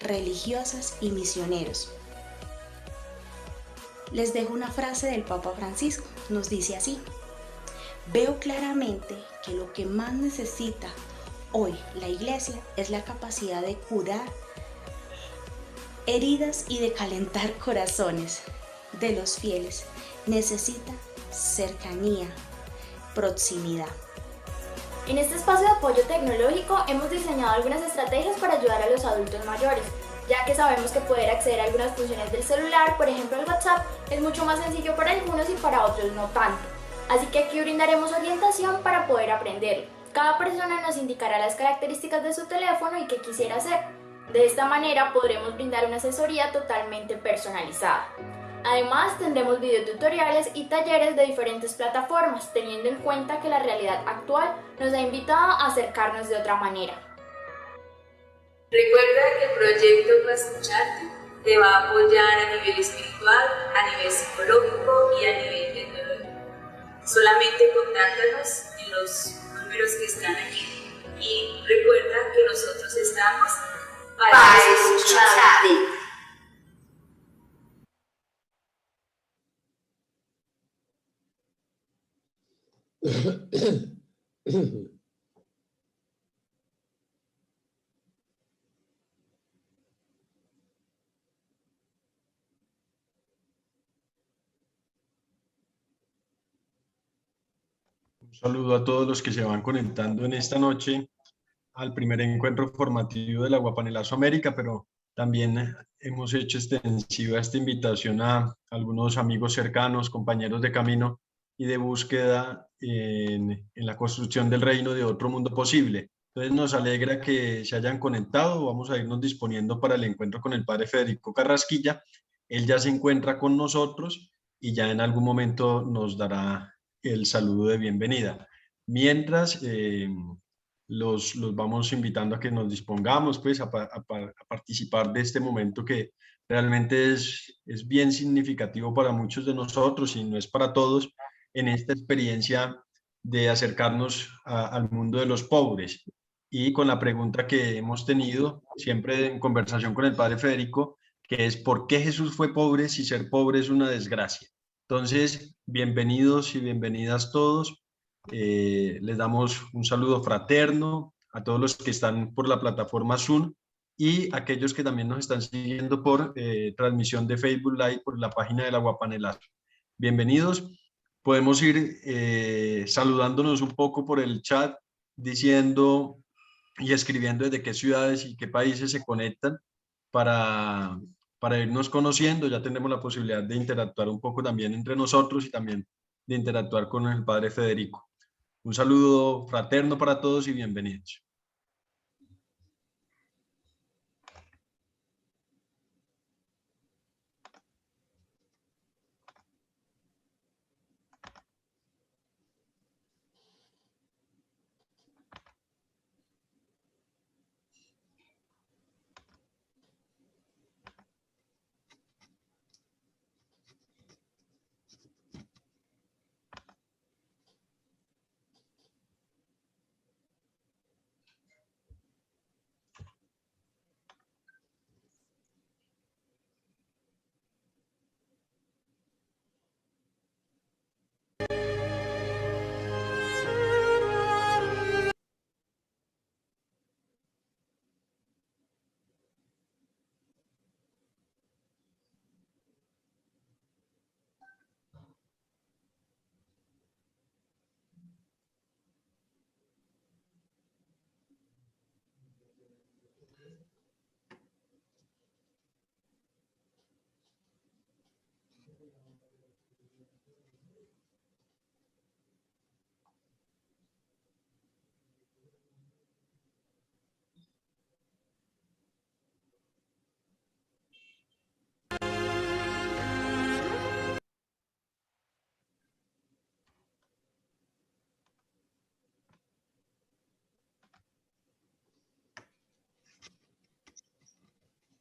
religiosas y misioneros. Les dejo una frase del Papa Francisco, nos dice así: veo claramente que lo que más necesita hoy la Iglesia es la capacidad de curar heridas y de calentar corazones de los fieles. Necesita cercanía, proximidad. En este espacio de apoyo tecnológico hemos diseñado algunas estrategias para ayudar a los adultos mayores, ya que sabemos que poder acceder a algunas funciones del celular, por ejemplo el WhatsApp, es mucho más sencillo para algunos y para otros no tanto. Así que aquí brindaremos orientación para poder aprenderlo. Cada persona nos indicará las características de su teléfono y qué quisiera hacer. De esta manera podremos brindar una asesoría totalmente personalizada. Además, tendremos videotutoriales y talleres de diferentes plataformas, teniendo en cuenta que la realidad actual nos ha invitado a acercarnos de otra manera. Recuerda que el proyecto Va a Escucharte te va a apoyar a nivel espiritual, a nivel psicológico y a nivel tecnológico. Solamente contáctanos en los números que están aquí y recuerda que nosotros estamos para escucharte. Un saludo a todos los que se van conectando en esta noche al primer encuentro formativo de la Guapanelazo América, pero también hemos hecho extensiva esta invitación a algunos amigos cercanos, compañeros de camino y de búsqueda en la construcción del reino de otro mundo posible. Entonces nos alegra que se hayan conectado. Vamos a irnos disponiendo para el encuentro con el padre Federico Carrasquilla. Él ya se encuentra con nosotros y ya en algún momento nos dará el saludo de bienvenida. Mientras, los vamos invitando a que nos dispongamos pues, a participar de este momento que realmente es bien significativo para muchos de nosotros y no es para todos, en esta experiencia de acercarnos al mundo de los pobres. Y con la pregunta que hemos tenido siempre en conversación con el padre Federico, que es ¿por qué Jesús fue pobre si ser pobre es una desgracia? Entonces, bienvenidos y bienvenidas todos. Les damos un saludo fraterno a todos los que están por la plataforma Zoom y aquellos que también nos están siguiendo por transmisión de Facebook Live por la página de la Guapanelazo. Bienvenidos. Podemos ir saludándonos un poco por el chat, diciendo y escribiendo desde qué ciudades y qué países se conectan para, para irnos conociendo. Ya tenemos la posibilidad de interactuar un poco también entre nosotros y también de interactuar con el padre Federico. Un saludo fraterno para todos y bienvenidos.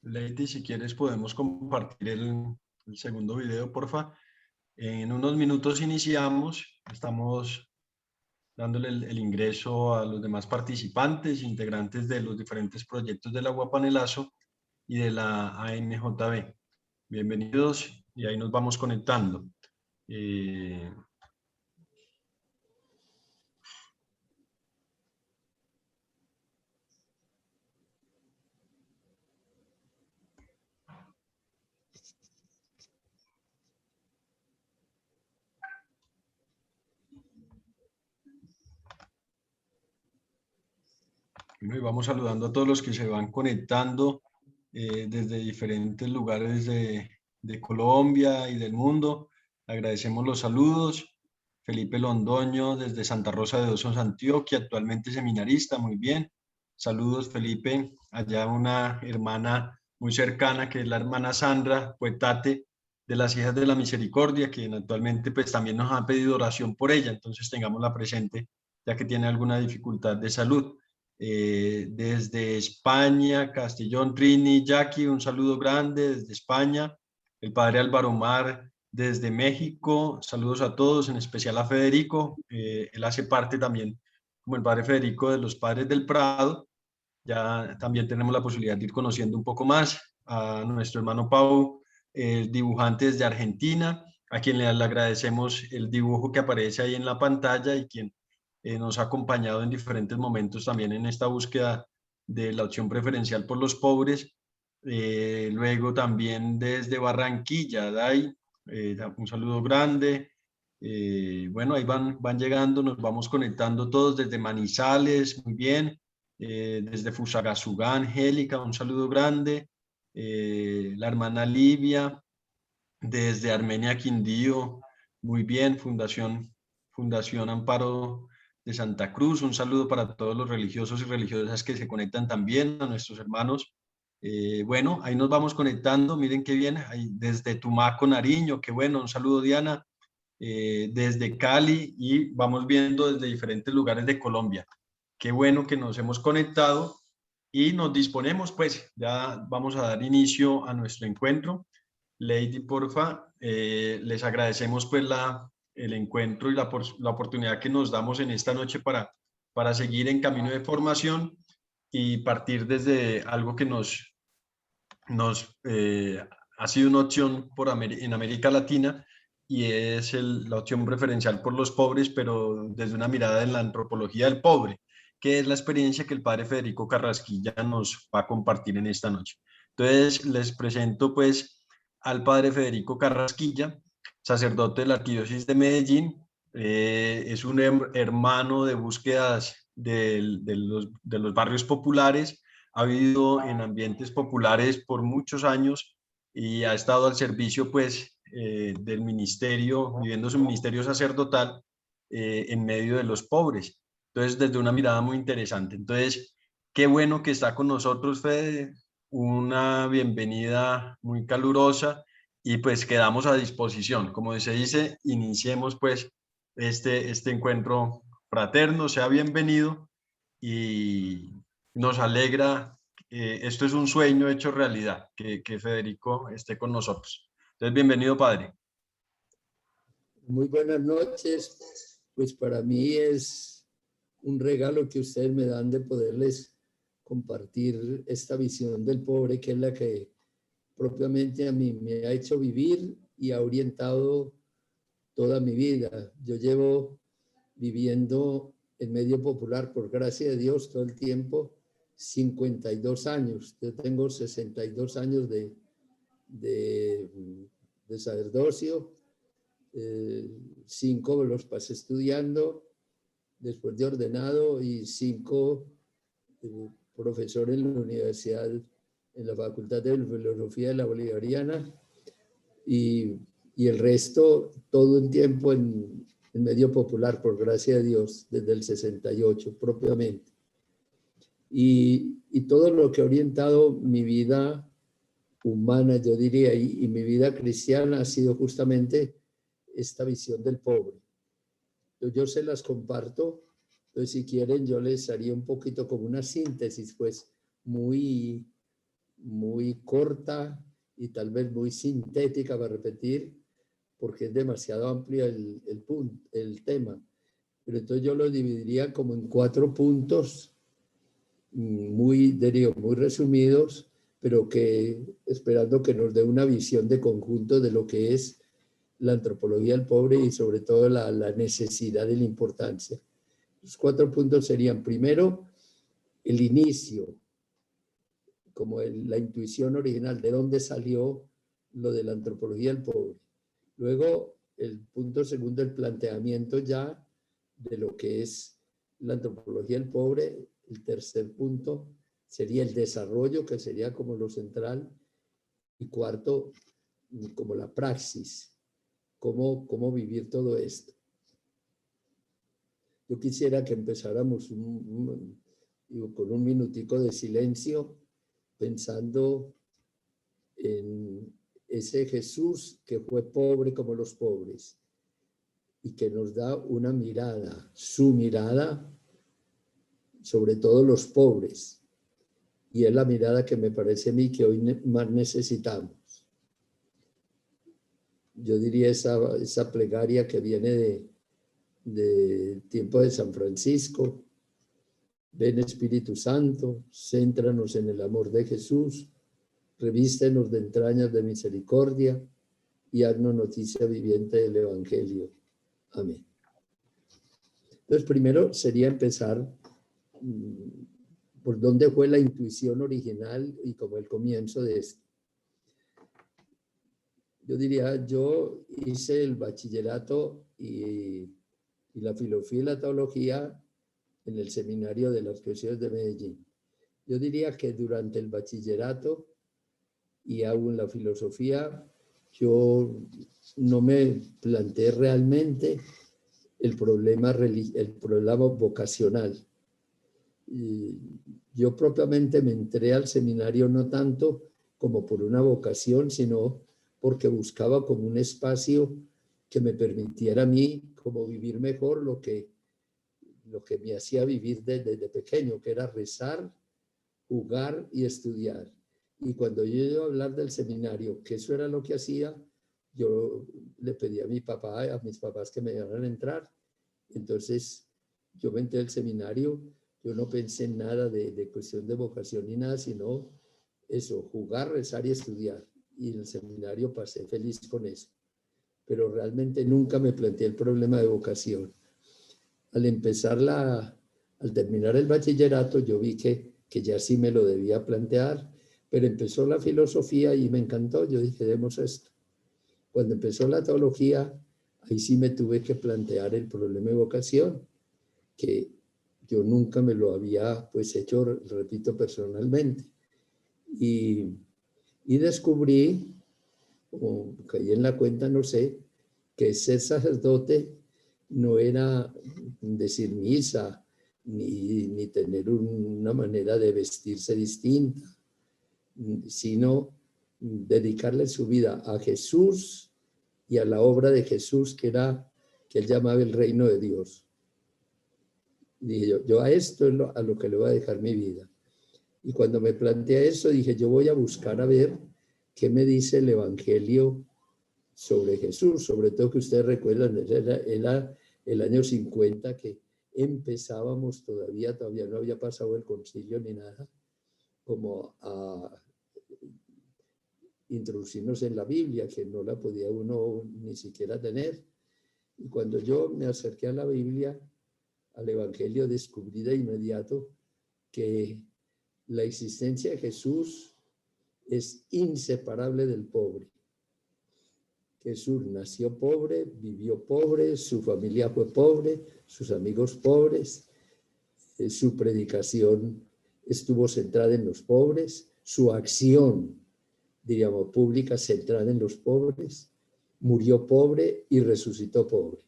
Lady, si quieres podemos compartir el segundo video, porfa. En unos minutos iniciamos, estamos dándole el ingreso a los demás participantes, integrantes de los diferentes proyectos del Aguapanelazo, y de la ANJB. Bienvenidos y ahí nos vamos conectando. Bueno, y vamos saludando a todos los que se van conectando desde diferentes lugares de Colombia y del mundo. Agradecemos los saludos. Felipe Londoño desde Santa Rosa de Osos, Antioquia, actualmente seminarista, muy bien. Saludos, Felipe. Allá una hermana muy cercana, que es la hermana Sandra Puetate, de las Hijas de la Misericordia, que actualmente pues también nos ha pedido oración por ella, entonces tengámosla presente, ya que tiene alguna dificultad de salud. Desde España, Castellón, Trini, Jackie, un saludo grande desde España. El padre Álvaro Mar desde México, saludos a todos, en especial a Federico. Él hace parte también, como el padre Federico, de los Padres del Prado. Ya también tenemos la posibilidad de ir conociendo un poco más a nuestro hermano Pau, el dibujante desde Argentina, a quien le agradecemos el dibujo que aparece ahí en la pantalla y quien nos ha acompañado en diferentes momentos también en esta búsqueda de la opción preferencial por los pobres. Luego también desde Barranquilla, Dai, un saludo grande. Bueno, ahí van llegando, nos vamos conectando todos desde Manizales, muy bien. Desde Fusagasugá, Angélica, un saludo grande. La hermana Livia, desde Armenia, Quindío, muy bien. Fundación Amparo de Santa Cruz, un saludo para todos los religiosos y religiosas que se conectan también, a nuestros hermanos. Bueno, ahí nos vamos conectando, miren qué bien, ahí desde Tumaco, Nariño, qué bueno, un saludo Diana, desde Cali, y vamos viendo desde diferentes lugares de Colombia. Qué bueno que nos hemos conectado y nos disponemos, pues ya vamos a dar inicio a nuestro encuentro. Lady, porfa, les agradecemos pues el encuentro y la oportunidad que nos damos en esta noche para seguir en camino de formación y partir desde algo que nos ha sido una opción en América Latina, y es la opción preferencial por los pobres, pero desde una mirada en la antropología del pobre, que es la experiencia que el padre Federico Carrasquilla nos va a compartir en esta noche. Entonces, les presento pues al padre Federico Carrasquilla, sacerdote de la Arquidiócesis de Medellín. Es un hermano de búsquedas de los barrios populares, ha vivido en ambientes populares por muchos años y ha estado al servicio pues del ministerio, viviendo su ministerio sacerdotal en medio de los pobres. Entonces, desde una mirada muy interesante. Entonces, qué bueno que está con nosotros, Fede, una bienvenida muy calurosa, y pues quedamos a disposición. Como se dice, iniciemos pues este encuentro fraterno, sea bienvenido, y nos alegra, esto es un sueño hecho realidad, que Federico esté con nosotros. Entonces, bienvenido, padre. Muy buenas noches. Pues para mí es un regalo que ustedes me dan de poderles compartir esta visión del pobre, que es la que propiamente a mí me ha hecho vivir y ha orientado toda mi vida. Yo llevo viviendo en medio popular, por gracia de Dios, todo el tiempo, 52 años. Yo tengo 62 años de sacerdocio. 5 los pasé estudiando, después de ordenado, y 5 profesor en la universidad, en la Facultad de Filosofía de la Bolivariana, y el resto todo el tiempo en medio popular, por gracia de Dios, desde el 68 propiamente. Y todo lo que ha orientado mi vida humana, yo diría, y mi vida cristiana, ha sido justamente esta visión del pobre. Yo se las comparto. Entonces, si quieren, yo les haría un poquito como una síntesis, pues muy corta y tal vez muy sintética para repetir, porque es demasiado amplio el tema. Pero entonces yo lo dividiría como en 4 puntos muy resumidos, pero que esperando que nos dé una visión de conjunto de lo que es la antropología del pobre y sobre todo la necesidad y la importancia. Los 4 puntos serían, primero, el inicio, como la intuición original, de dónde salió lo de la antropología del pobre. Luego, el punto segundo, el planteamiento ya de lo que es la antropología del pobre. El tercer punto sería el desarrollo, que sería como lo central. Y cuarto, como la praxis, cómo vivir todo esto. Yo quisiera que empezáramos con un minutico de silencio, pensando en ese Jesús que fue pobre como los pobres y que nos da una mirada, su mirada sobre todo los pobres. Y es la mirada que me parece a mí que hoy más necesitamos. Yo diría esa plegaria que viene del tiempo de San Francisco. Ven Espíritu Santo, céntranos en el amor de Jesús, revístenos de entrañas de misericordia y haznos noticia viviente del Evangelio. Amén. Entonces, primero sería empezar por dónde fue la intuición original y como el comienzo de esto. Yo diría, yo hice el bachillerato y la filosofía y la teología en el seminario de las Arquidiócesis de Medellín. Yo diría que durante el bachillerato y aún la filosofía, yo no me planteé realmente el problema vocacional. Y yo propiamente me entré al seminario no tanto como por una vocación, sino porque buscaba como un espacio que me permitiera a mí como vivir mejor lo que me hacía vivir desde pequeño, que era rezar, jugar y estudiar. Y cuando yo iba a hablar del seminario, que eso era lo que hacía, yo le pedí a mi papá, a mis papás que me dejaran entrar. Entonces yo me entré al seminario, yo no pensé en nada de cuestión de vocación ni nada, sino eso, jugar, rezar y estudiar. Y en el seminario pasé feliz con eso. Pero realmente nunca me planteé el problema de vocación. Al terminar el bachillerato, yo vi que ya sí me lo debía plantear, pero empezó la filosofía y me encantó. Yo dije, demos esto. Cuando empezó la teología, ahí sí me tuve que plantear el problema de vocación, que yo nunca me lo había pues hecho, repito, personalmente. Y descubrí, o caí en la cuenta, no sé, que ser sacerdote no era decir misa, ni tener una manera de vestirse distinta, sino dedicarle su vida a Jesús y a la obra de Jesús, que él llamaba el reino de Dios. Dije yo a esto es a lo que le voy a dejar mi vida. Y cuando me planteé eso, dije, yo voy a buscar a ver qué me dice el Evangelio sobre Jesús, sobre todo que ustedes recuerdan, era el año 50 que empezábamos todavía no había pasado el concilio ni nada, como a introducirnos en la Biblia, que no la podía uno ni siquiera tener. Y cuando yo me acerqué a la Biblia, al Evangelio, descubrí de inmediato que la existencia de Jesús es inseparable del pobre. Jesús nació pobre, vivió pobre, su familia fue pobre, sus amigos pobres, su predicación estuvo centrada en los pobres, su acción, diríamos, pública centrada en los pobres, murió pobre y resucitó pobre.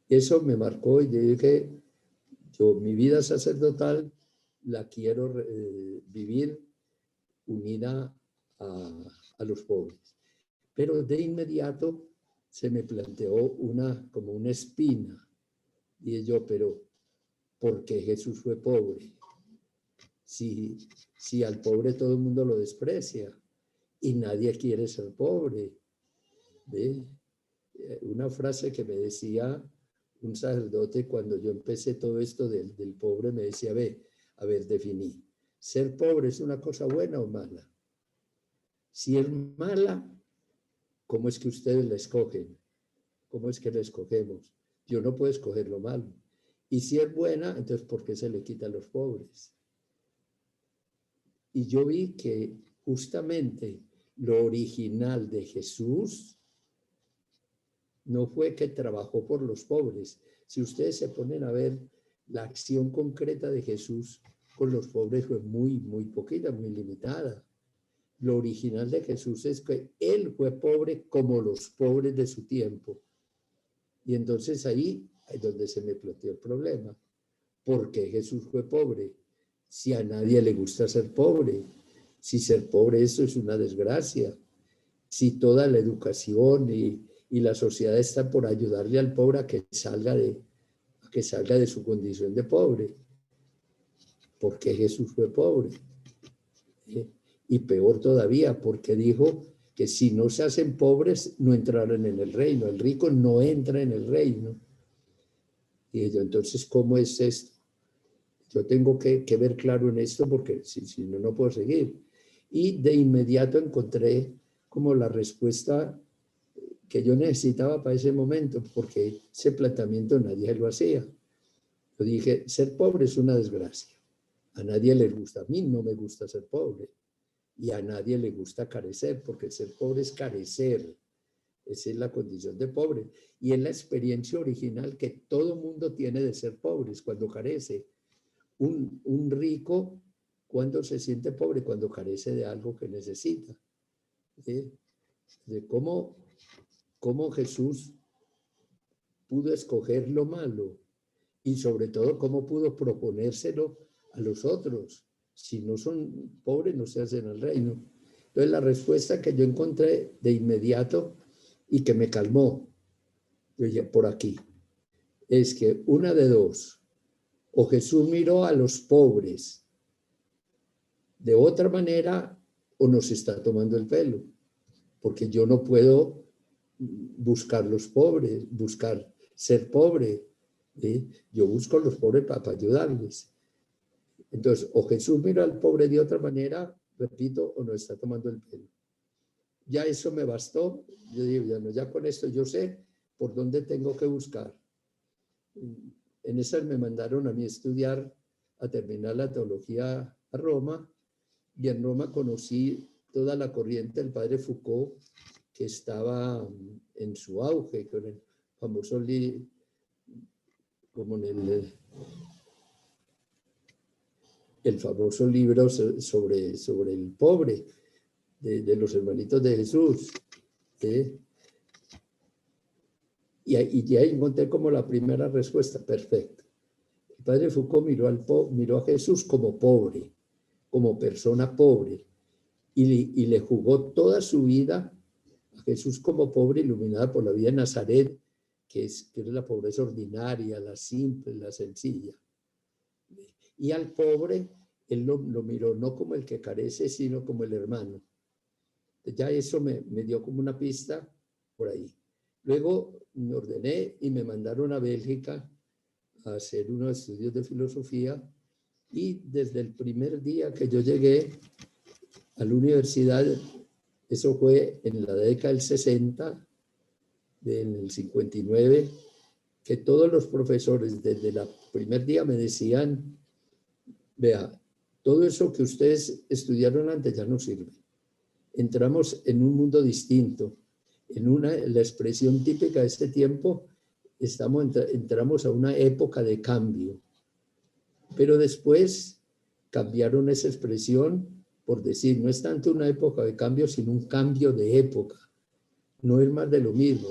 Eso me marcó y yo dije, mi vida sacerdotal la quiero vivir unida a los pobres. Pero de inmediato se me planteó como una espina. Y yo, pero ¿por qué Jesús fue pobre? Si al pobre todo el mundo lo desprecia y nadie quiere ser pobre. ¿Ve? Una frase que me decía un sacerdote cuando yo empecé todo esto del pobre, me decía, a ver, definí. ¿Ser pobre es una cosa buena o mala? Si es mala, ¿cómo es que ustedes la escogen? ¿Cómo es que la escogemos? Yo no puedo escoger lo malo. Y si es buena, entonces ¿por qué se le quita a los pobres? Y yo vi que justamente lo original de Jesús no fue que trabajó por los pobres. Si ustedes se ponen a ver, la acción concreta de Jesús con los pobres fue muy, muy poquita, muy limitada. Lo original de Jesús es que él fue pobre como los pobres de su tiempo. Y entonces ahí es donde se me planteó el problema. ¿Por qué Jesús fue pobre? Si a nadie le gusta ser pobre, si ser pobre eso es una desgracia, si toda la educación y la sociedad está por ayudarle al pobre a que salga de su condición de pobre. ¿Por qué Jesús fue pobre? Y peor todavía, porque dijo que si no se hacen pobres, no entrarán en el reino. El rico no entra en el reino. Y yo, entonces, ¿cómo es esto? Yo tengo que ver claro en esto porque si no, no puedo seguir. Y de inmediato encontré como la respuesta que yo necesitaba para ese momento, porque ese planteamiento nadie lo hacía. Yo dije, ser pobre es una desgracia. A nadie le gusta. A mí no me gusta ser pobre. Y a nadie le gusta carecer, porque ser pobre es carecer. Esa es la condición de pobre. Y es la experiencia original que todo mundo tiene de ser pobres cuando carece. Un rico, cuando se siente pobre, cuando carece de algo que necesita. De cómo Jesús pudo escoger lo malo y sobre todo cómo pudo proponérselo a los otros. Si no son pobres, no se hacen al reino. Entonces la respuesta que yo encontré de inmediato y que me calmó, yo dije, por aquí, es que una de dos, o Jesús miró a los pobres de otra manera o nos está tomando el pelo, porque yo no puedo buscar los pobres, buscar ser pobre. Yo busco a los pobres para ayudarles. Entonces, o Jesús mira al pobre de otra manera, repito, o nos está tomando el pelo. Ya eso me bastó. Yo digo, ya con esto yo sé por dónde tengo que buscar. En esas me mandaron a mí estudiar, a terminar la teología a Roma, y en Roma conocí toda la corriente del padre Foucault, que estaba en su auge, con el famoso como en el famoso libro sobre el pobre de los hermanitos de Jesús. Y ya encontré como la primera respuesta, perfecto. El padre Foucault miró a Jesús como pobre, como persona pobre, y le jugó toda su vida a Jesús como pobre, iluminada por la vida de Nazaret, que es la pobreza ordinaria, la simple, la sencilla. Y al pobre, él lo miró no como el que carece, sino como el hermano. Ya eso me dio como una pista por ahí. Luego me ordené y me mandaron a Bélgica a hacer unos estudios de filosofía, y desde el primer día que yo llegué a la universidad, eso fue en la década del 60, en el 59, que todos los profesores desde el primer día me decían, vea, todo eso que ustedes estudiaron antes ya no sirve. Entramos en un mundo distinto, la expresión típica de este tiempo, entramos a una época de cambio. Pero después cambiaron esa expresión por decir, no es tanto una época de cambio, sino un cambio de época. No es más de lo mismo.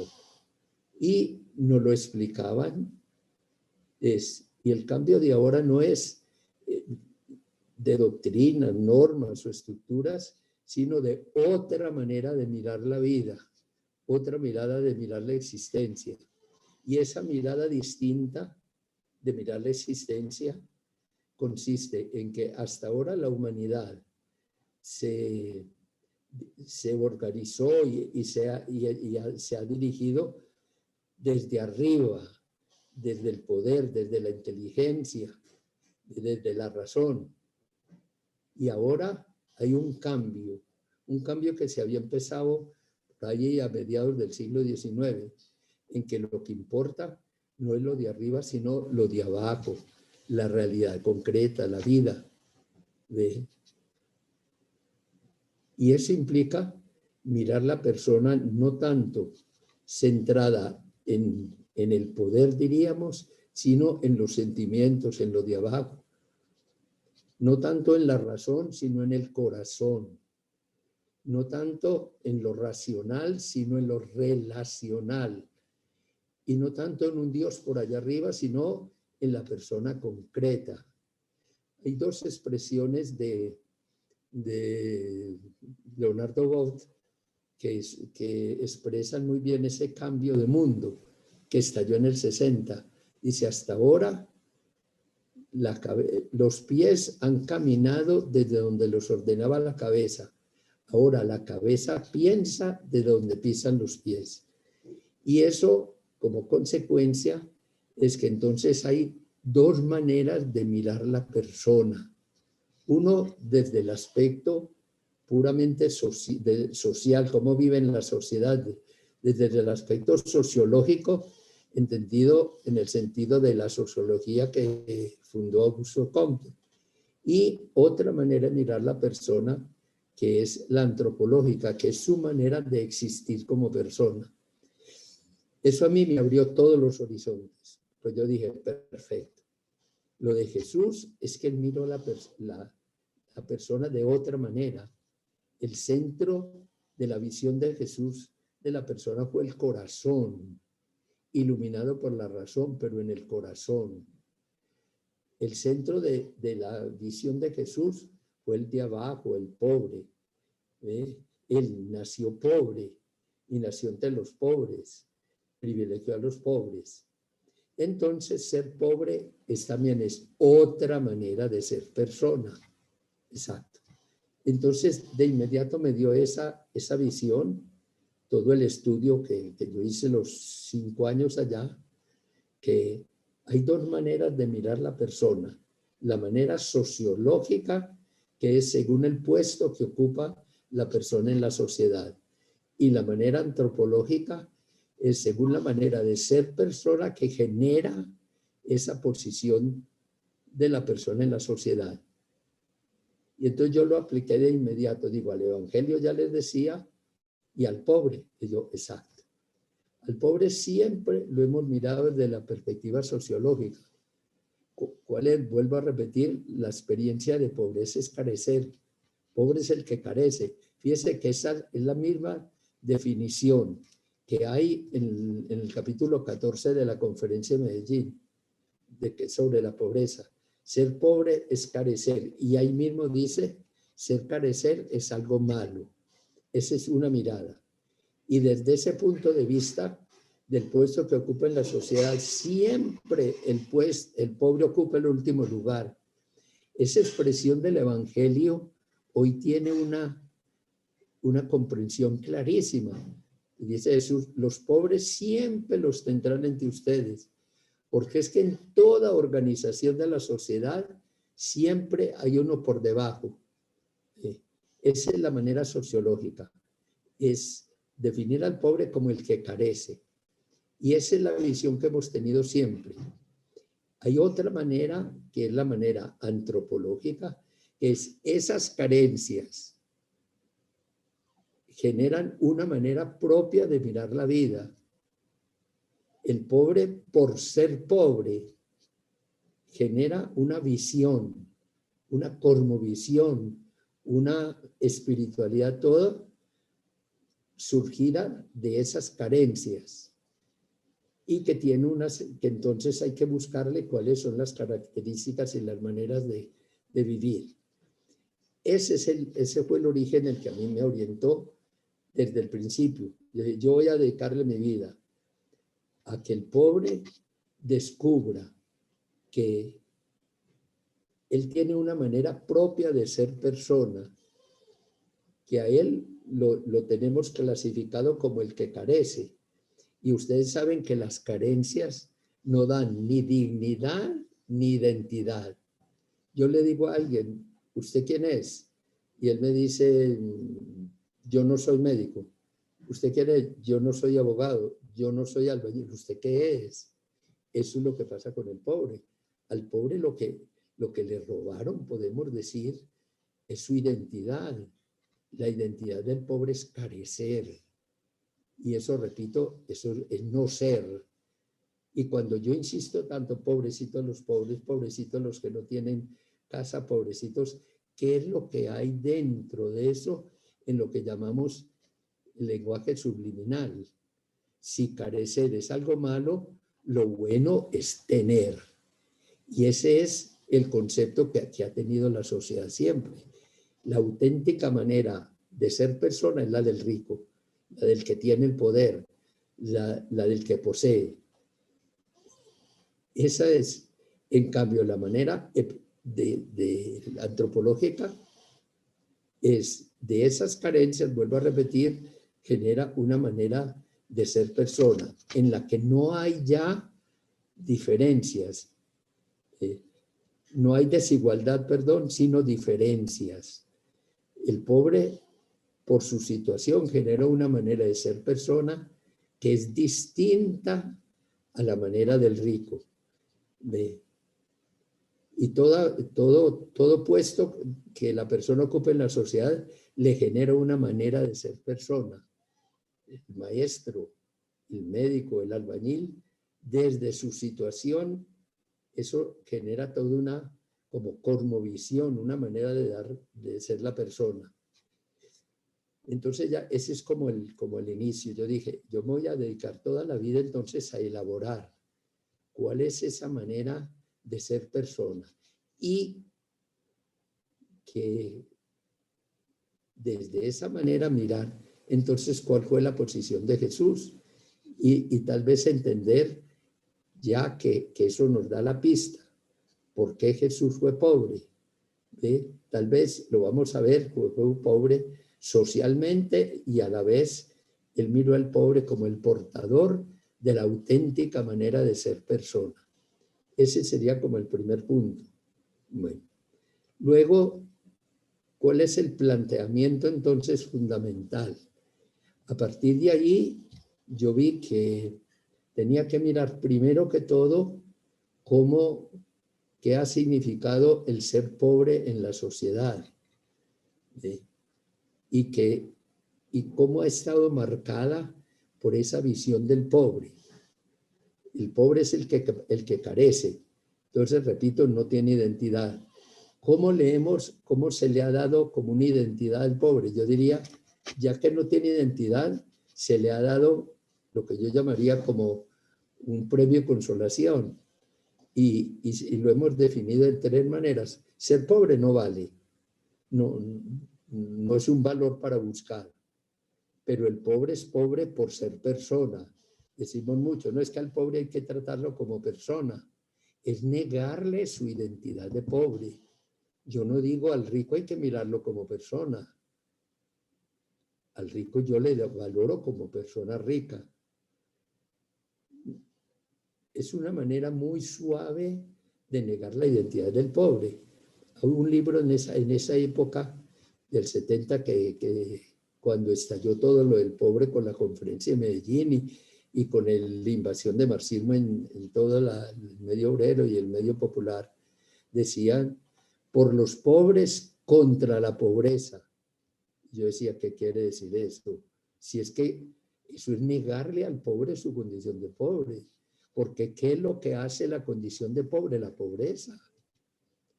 Y nos lo explicaban. Y el cambio de ahora no es de doctrinas, normas o estructuras, sino de otra manera de mirar la vida, otra mirada de mirar la existencia. Y esa mirada distinta de mirar la existencia consiste en que hasta ahora la humanidad se organizó y se ha dirigido desde arriba, desde el poder, desde la inteligencia, desde la razón. Y ahora hay un cambio que se había empezado allí a mediados del siglo XIX, en que lo que importa no es lo de arriba, sino lo de abajo, la realidad concreta, la vida. Y eso implica mirar la persona no tanto centrada en el poder, diríamos, sino en los sentimientos, en lo de abajo. No tanto en la razón, sino en el corazón. No tanto en lo racional, sino en lo relacional. Y no tanto en un Dios por allá arriba, sino en la persona concreta. Hay dos expresiones de Leonardo Boff que expresan muy bien ese cambio de mundo que estalló en el 60. Dice, hasta ahora los pies han caminado desde donde los ordenaba la cabeza. Ahora la cabeza piensa de donde pisan los pies. Y eso, como consecuencia, es que entonces hay dos maneras de mirar la persona. Uno, desde el aspecto puramente social, cómo vive en la sociedad, desde el aspecto sociológico, entendido en el sentido de la sociología que fundó Augusto Comte. Y otra manera de mirar la persona, que es la antropológica, que es su manera de existir como persona. Eso a mí me abrió todos los horizontes. Pues yo dije, perfecto. Lo de Jesús es que él miró la persona de otra manera. El centro de la visión de Jesús de la persona fue el corazón, iluminado por la razón, pero en el corazón. El centro de la visión de Jesús fue el de abajo, el pobre. Él nació pobre y nació entre los pobres, privilegió a los pobres. Entonces, ser pobre también es otra manera de ser persona. Exacto. Entonces, de inmediato me dio esa visión, todo el estudio que yo hice los 5 años allá, que hay dos maneras de mirar la persona. La manera sociológica, que es según el puesto que ocupa la persona en la sociedad. Y la manera antropológica es según la manera de ser persona que genera esa posición de la persona en la sociedad. Y entonces yo lo apliqué de inmediato, digo, al Evangelio ya les decía, y al pobre, y yo, exacto. Al pobre siempre lo hemos mirado desde la perspectiva sociológica. ¿Cuál es? Vuelvo a repetir, la experiencia de pobreza es carecer. Pobre es el que carece. Fíjese que esa es la misma definición que hay en el capítulo 14 de la Conferencia de Medellín, sobre la pobreza. Ser pobre es carecer, y ahí mismo dice, ser carecer es algo malo. Esa es una mirada. Y desde ese punto de vista del puesto que ocupa en la sociedad, siempre el pobre ocupa el último lugar. Esa expresión del Evangelio hoy tiene una comprensión clarísima. Dice Jesús, los pobres siempre los tendrán entre ustedes, porque es que en toda organización de la sociedad siempre hay uno por debajo. Esa es la manera sociológica, es definir al pobre como el que carece. Y esa es la visión que hemos tenido siempre. Hay otra manera, que es la manera antropológica, que es esas carencias generan una manera propia de mirar la vida. El pobre, por ser pobre, genera una visión, una cosmovisión, una espiritualidad toda surgida de esas carencias, y que tiene que entonces hay que buscarle cuáles son las características y las maneras de vivir. Ese fue el origen el que a mí me orientó desde el principio. Yo voy a dedicarle mi vida a que el pobre descubra que él tiene una manera propia de ser persona, que a él lo tenemos clasificado como el que carece. Y ustedes saben que las carencias no dan ni dignidad ni identidad. Yo le digo a alguien, ¿usted quién es? Y él me dice, yo no soy médico. ¿Usted quién es? Yo no soy abogado, yo no soy albañil. ¿Usted qué es? Eso es lo que pasa con el pobre. Al pobre lo que le robaron, podemos decir, es su identidad. La identidad del pobre es carecer. Y eso, repito, eso es no ser. Y cuando yo insisto tanto, pobrecitos los pobres, pobrecitos los que no tienen casa, pobrecitos, ¿qué es lo que hay dentro de eso en lo que llamamos lenguaje subliminal? Si carecer es algo malo, lo bueno es tener. Y ese es el concepto que ha tenido la sociedad siempre. La auténtica manera de ser persona es la del rico, la del que tiene el poder, la del que posee. Esa es, en cambio, la manera de antropológica es de esas carencias, vuelvo a repetir, genera una manera de ser persona en la que no hay ya diferencias, no hay desigualdad, perdón, sino diferencias. El pobre, por su situación, genera una manera de ser persona que es distinta a la manera del rico. Y todo puesto que la persona ocupe en la sociedad le genera una manera de ser persona. El maestro, el médico, el albañil, desde su situación, eso genera toda una como cosmovisión, una manera de ser la persona. Entonces ya ese es como el inicio. Yo dije, yo me voy a dedicar toda la vida entonces a elaborar cuál es esa manera de ser persona y que desde esa manera mirar entonces cuál fue la posición de Jesús y tal vez entender ya que eso nos da la pista. ¿Por qué Jesús fue pobre? Tal vez lo vamos a ver, fue pobre socialmente y a la vez él miró al pobre como el portador de la auténtica manera de ser persona. Ese sería como el primer punto. Bueno, luego, ¿cuál es el planteamiento entonces fundamental? A partir de allí, yo vi que tenía que mirar primero que todo qué ha significado el ser pobre en la sociedad y cómo ha estado marcada por esa visión del pobre. El pobre es el que carece. Entonces, repito, no tiene identidad. ¿Cómo se le ha dado como una identidad al pobre? Yo diría, ya que no tiene identidad, se le ha dado lo que yo llamaría como un premio de consolación. Y lo hemos definido de tres maneras. Ser pobre no vale. No es un valor para buscar. Pero el pobre es pobre por ser persona. Decimos mucho, no es que al pobre hay que tratarlo como persona, es negarle su identidad de pobre. Yo no digo al rico hay que mirarlo como persona. Al rico yo le valoro como persona rica. Es una manera muy suave de negar la identidad del pobre. Hay un libro en esa época del 70 que cuando estalló todo lo del pobre con la conferencia de Medellín y con la invasión de marxismo en todo el medio obrero y el medio popular, decían, por los pobres contra la pobreza. Yo decía, ¿qué quiere decir esto? Si es que eso es negarle al pobre su condición de pobre, porque ¿qué es lo que hace la condición de pobre? La pobreza.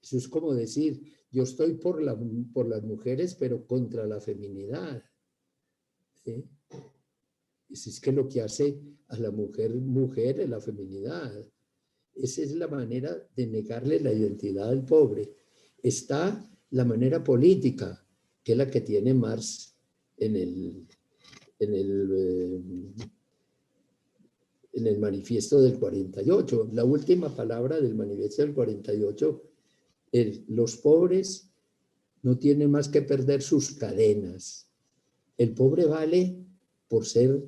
Eso es como decir, yo estoy por las mujeres, pero contra la feminidad. ¿Sí? Eso es que lo que hace a la mujer es la feminidad. Esa es la manera de negarle la identidad al pobre. Está la manera política, que es la que tiene Marx en el manifiesto del 48. La última palabra del manifiesto del 48 es: los pobres no tienen más que perder sus cadenas. El pobre vale por ser,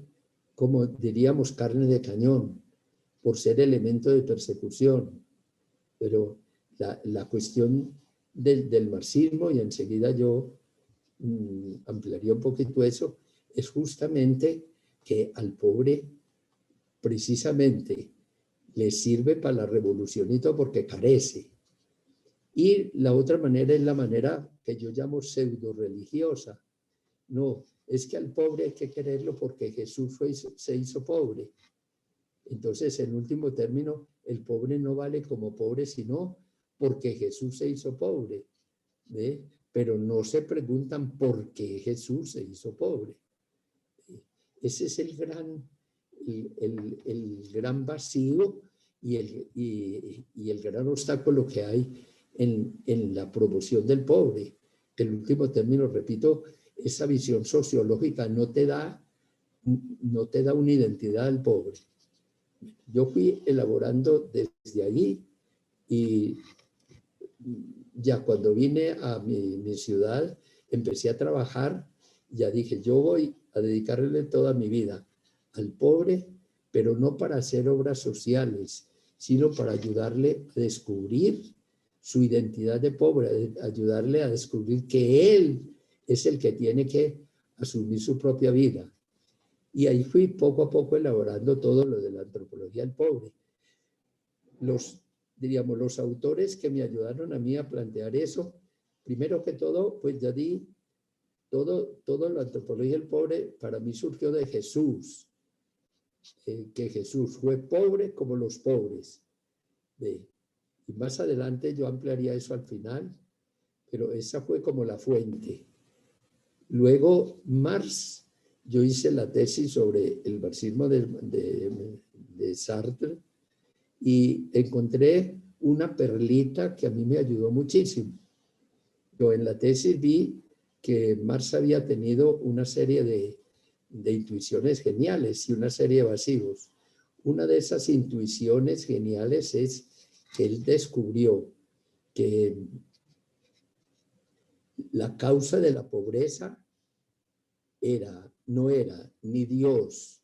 como diríamos, carne de cañón, por ser elemento de persecución. Pero la cuestión del marxismo, y enseguida yo ampliaría un poquito eso, es justamente que al pobre precisamente le sirve para la revolución y todo porque carece. Y la otra manera es la manera que yo llamo pseudo religiosa. No, es que al pobre hay que quererlo porque Jesús se hizo pobre. Entonces, en último término, el pobre no vale como pobre, sino porque Jesús se hizo pobre. ¿Ve? Pero no se preguntan por qué Jesús se hizo pobre. Ese es el gran vacío y el gran obstáculo que hay en la promoción del pobre. En último término, repito, esa visión sociológica no te da una identidad al pobre. Yo fui elaborando desde allí y ya cuando vine a mi ciudad, empecé a trabajar, ya dije, yo voy a dedicarle toda mi vida al pobre, pero no para hacer obras sociales, sino para ayudarle a descubrir su identidad de pobre, ayudarle a descubrir que él es el que tiene que asumir su propia vida. Y ahí fui poco a poco elaborando todo lo de la antropología del pobre. Los autores que me ayudaron a mí a plantear eso, primero que todo, pues ya di, todo la antropología del pobre para mí surgió de Jesús, que Jesús fue pobre como los pobres. Y más adelante yo ampliaría eso al final, pero esa fue como la fuente. Luego, Marx, yo hice la tesis sobre el marxismo de Sartre y encontré una perlita que a mí me ayudó muchísimo. Yo en la tesis vi que Marx había tenido una serie de intuiciones geniales y una serie de vacíos. Una de esas intuiciones geniales es que él descubrió que la causa de la pobreza no era ni Dios,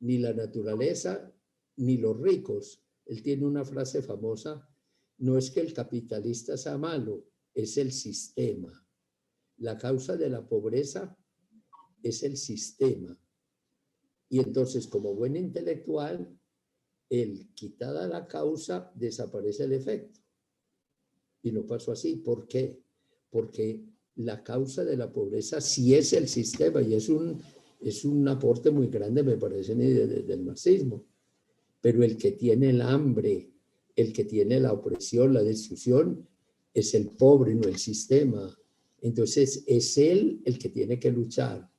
ni la naturaleza, ni los ricos. Él tiene una frase famosa, no es que el capitalista sea malo, es el sistema. La causa de la pobreza es el sistema. Y entonces, como buen intelectual, él, quitada la causa, desaparece el efecto. Y no pasó así. ¿Por qué? Porque la causa de la pobreza sí es el sistema y es un aporte muy grande, me parece, del marxismo. Pero el que tiene el hambre, el que tiene la opresión, la destrucción, es el pobre, no el sistema. Entonces, es él el que tiene que luchar.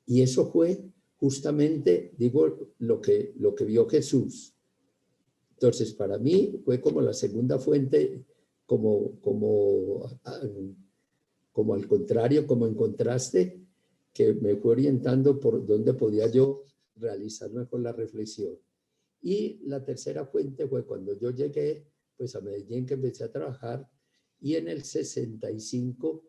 Y eso fue justamente, digo, lo que vio Jesús. Entonces, para mí fue como la segunda fuente, como al contrario, como en contraste, que me fue orientando por dónde podía yo realizar mejor la reflexión. Y la tercera fuente fue cuando yo llegué pues a Medellín, que empecé a trabajar, y en el 65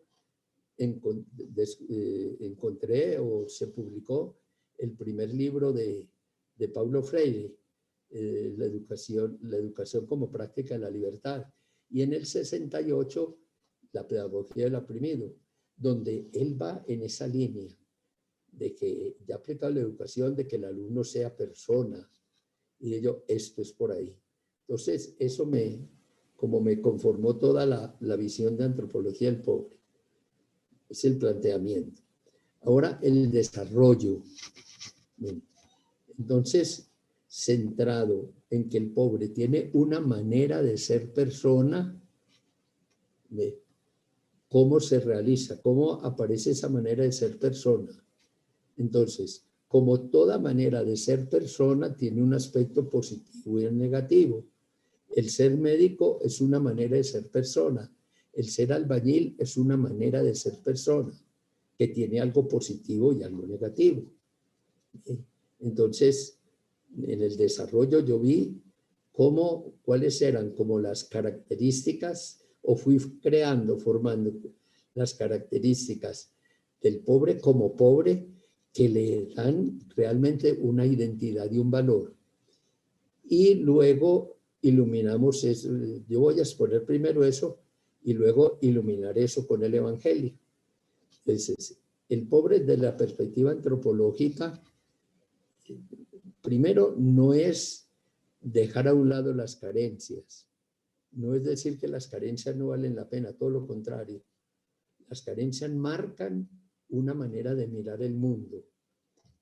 encontré o se publicó el primer libro de Paulo Freire, la educación como práctica de la libertad. Y en el 68, la pedagogía del oprimido, donde él va en esa línea de que ya aplicado la educación, de que el alumno sea persona, y de ello, esto es por ahí. Entonces, eso como me conformó toda la visión de antropología del pobre. Es el planteamiento. Ahora, el desarrollo. Entonces, centrado en que el pobre tiene una manera de ser persona, ¿cómo se realiza? ¿Cómo aparece esa manera de ser persona? Entonces, como toda manera de ser persona tiene un aspecto positivo y un negativo. El ser médico es una manera de ser persona. El ser albañil es una manera de ser persona que tiene algo positivo y algo negativo. Entonces, en el desarrollo yo vi cuáles eran como las características, o fui formando las características del pobre como pobre, que le dan realmente una identidad y un valor. Y luego iluminamos eso. Yo voy a exponer primero eso y luego iluminar eso con el Evangelio. Entonces, el pobre desde la perspectiva antropológica, primero, no es dejar a un lado las carencias. No es decir que las carencias no valen la pena, todo lo contrario. Las carencias marcan una manera de mirar el mundo.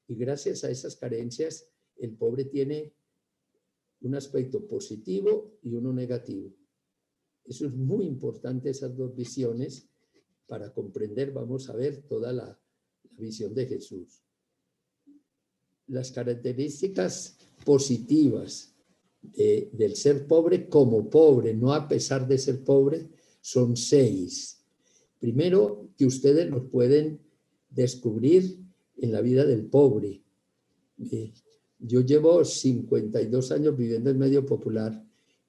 Y gracias a esas carencias, el pobre tiene un aspecto positivo y uno negativo. Eso es muy importante, esas dos visiones, para comprender, vamos a ver, toda la visión de Jesús. Las características positivas del ser pobre como pobre, no a pesar de ser pobre, son 6. Primero, que ustedes los pueden descubrir en la vida del pobre. Yo llevo 52 años viviendo en medio popular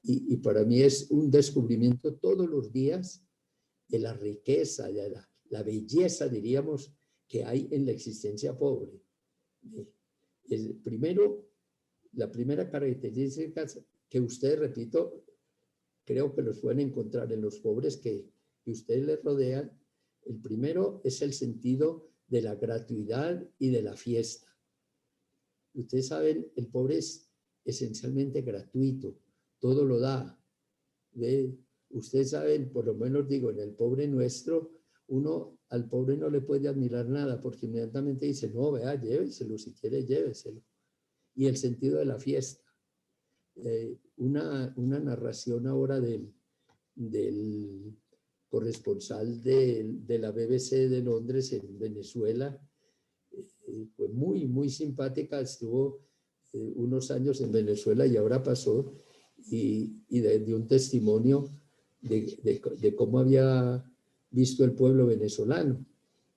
y para mí es un descubrimiento todos los días de la riqueza, de la belleza, diríamos, que hay en la existencia pobre. La primera característica que ustedes, repito, creo que los pueden encontrar en los pobres que ustedes les rodean. El primero es el sentido de la gratuidad y de la fiesta. Ustedes saben, el pobre es esencialmente gratuito, todo lo da. Ustedes saben, por lo menos digo, en el pobre nuestro, uno al pobre no le puede admirar nada porque inmediatamente dice, no, vea, lléveselo, si quiere, lléveselo. Y el sentido de la fiesta. Una narración ahora del corresponsal de la BBC de Londres en Venezuela, fue muy, muy simpática, estuvo unos años en Venezuela y ahora pasó, y dio un testimonio de cómo había visto el pueblo venezolano.